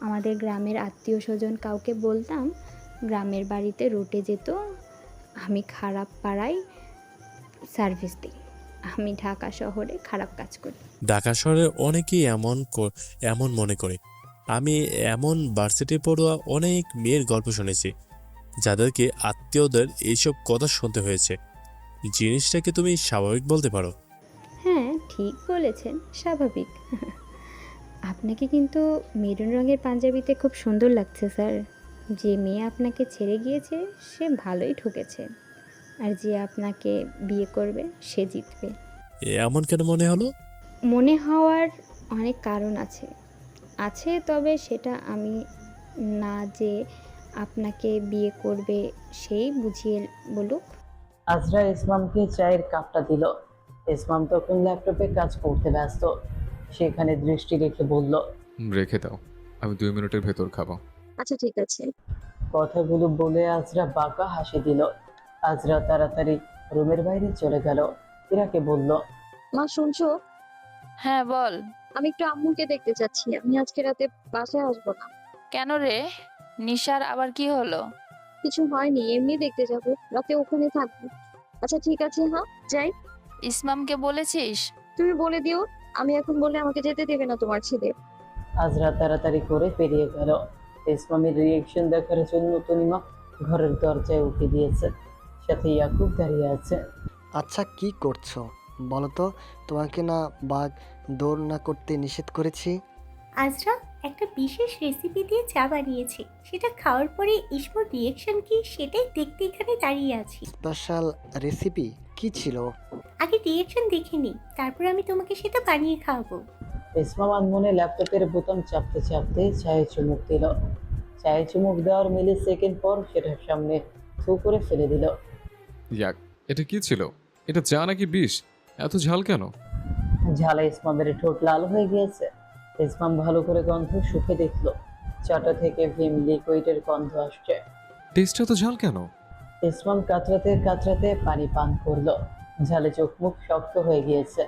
আমাদের গ্রামের আত্মীয় স্বজন কাউকে বলতাম, গ্রামের বাড়িতে রটে যেত আমি খারাপ পাড়ায় সার্ভিস দিই, আমি ঢাকা শহরে খারাপ কাজ করি। ঢাকা শহরে অনেকেই এমন মনে করে। আমি এমন ভার্সিটি পড়ুয়া অনেক মেয়ের গল্প শুনেছি যাদেরকে আত্মীয়দের এইসব কথা শুনতে হয়েছে। জিনিসটাকে তুমি স্বাভাবিক বলতে পারো। হ্যাঁ, ঠিক বলেছেন, স্বাভাবিক। আপনাকে কিন্তু মেরুন রঙের পাঞ্জাবিতে খুব সুন্দর লাগছে স্যার। যে মেয়ে আপনাকে ছেড়ে গিয়েছে সে ভালোই ঠকেছে, আর যে আপনাকে বিয়ে করবে সে জিতবে। এমন কেন মনে হলো? মনে হওয়ার অনেক কারণ আছে, তবে সেটা আমি না, যে আপনাকে বিয়ে করবে সেই বুঝিয়ে বলুক। আজরা ইসমামকে চায়ের কাপটা দিল। ইসমাম তখন ল্যাপটপে কাজ করতে ব্যস্ত। সেখানে দৃষ্টি রেখে বলল, রেখে দাও, আমি 2 মিনিটের ভেতর খাবো। আচ্ছা ঠিক আছে। কথাগুলো বলে আজরা বাঁকা হাসি দিল। আজরা তাড়াতাড়ি রুমের বাইরে চলে গেল। ইরাকে বলল, মা শুনছো? হ্যাঁ বল। আমি একটু আম্মুকে দেখতে চাচ্ছি, আমি আজকে রাতে বাসায় আসবো না। কেন রে, নিশার আবার কি হলো? কিছু হয়নি, এমনি দেখতে যাবো, রাতে ওখানে থাকবো। আচ্ছা ঠিক আছে, হ্যাঁ যাই। ইসমামকে বলেছিস? তুমি বলে দিও, আমি এখন বললে আমাকে যেতে দেবে না তোমার ছেলে। আজরা তাড়াতাড়ি করে বেরিয়ে গেল। ইসমামের রিয়েকশন দেখার জন্য তনিমা ঘরের দরজায় উঠে দিয়েছে। সাথে ইয়াকুব দাঁড়িয়ে আছে। আচ্ছা কি করছো বলো তো? তোমাকে না বাঘ দৌড় না করতে নিষেধ করেছি? আজরা একটা বিশেষ রেসিপি দিয়ে চা বানিয়েছি, সেটা খাওয়ার পরে ইসমোর রিয়েকশন কি সেটাই দেখতে এখানে দাঁড়িয়ে আছি। স্পেশাল রেসিপি কি ছিল? আগে রিয়েকশন দেখে নিই, তারপর আমি তোমাকে সেটা বানিয়ে খাওয়াবো। ইসমাম আনমনে ল্যাপটপের বোতাম চাপতে চাপতে চায়ে চুমুক দিল। চায়ে চুমুক দেওয়ার মিলি সেকেন্ড পর সেটার সামনে থু করে ফেলে দিল। ইয়াক, এটা কি ছিল? এটা চা নাকি বিষ? এত ঝাল কেন? ঝালে ইসমামের ঠোঁট লাল হয়ে গিয়েছে। ইসমাম ভালো করে গন্ধ শুকে দেখলো। চাটা থেকে ভিম লিকুইডের গন্ধ আসছে। টেস্টটা তো ঝাল কেন? ইসমাম কাতরাতে কাতরাতে পানি পান করলো। ঝালে চোখ মুখ শক্ত হয়ে গিয়েছে।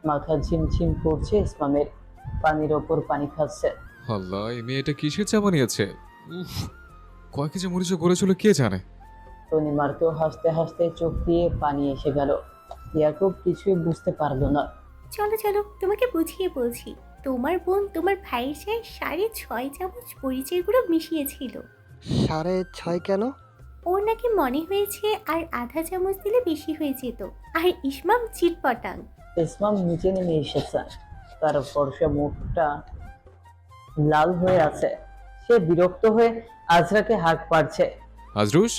মাথা ঝিমঝিম করছে ইসমামের। পানির ওপর পানি খাচ্ছে। আল্লাহ, এই মেয়েটা কিসের চা বানিয়েছে? উফ, কয় কেজি মরিচ করেছিল কে জানে। তনিমার তো হাসতে হাসতে চোখ দিয়ে পানি এসে গেল। ইয়াকুব কিছুই বুঝতে পারলো না। চলো চলো, তোমাকে বুঝিয়ে বলছি। তোমার বোন তোমার ভাইয়ের চায়ে 6.5 চামচ মরিচের গুঁড়ো মিশিয়েছিল। 6.5 কেন? ওর নাকি মনে হয়েছে আর আধা চামচ দিলে বেশি হয়ে যেত। আর ইসমাম চিটপটাং। ইসমাম নিচে নেমে এসেছে। তার ফর্সা মুখটা লাল হয়ে আছে। সে বিরক্ত হয়ে আজরাকে হাঁক পাড়ছে। আজরুশ,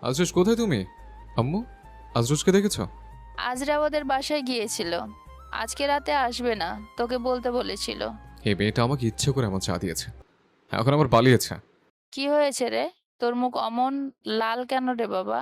আজরুশ কোথায় তুমি? আম্মু, আজরুজকে দেখেছো? আজরা ওদের বাসায় গিয়েছিল, আজকে রাতে আসবে না, তোকে বলতে বলেছিল। এই মেয়েটা আমাকে ইচ্ছে করে আমার চা দিয়েছে, এখন আবার পালিয়েছে। কি হয়েছে রে, তোর মুখ অমন লাল কেন রে বাবা?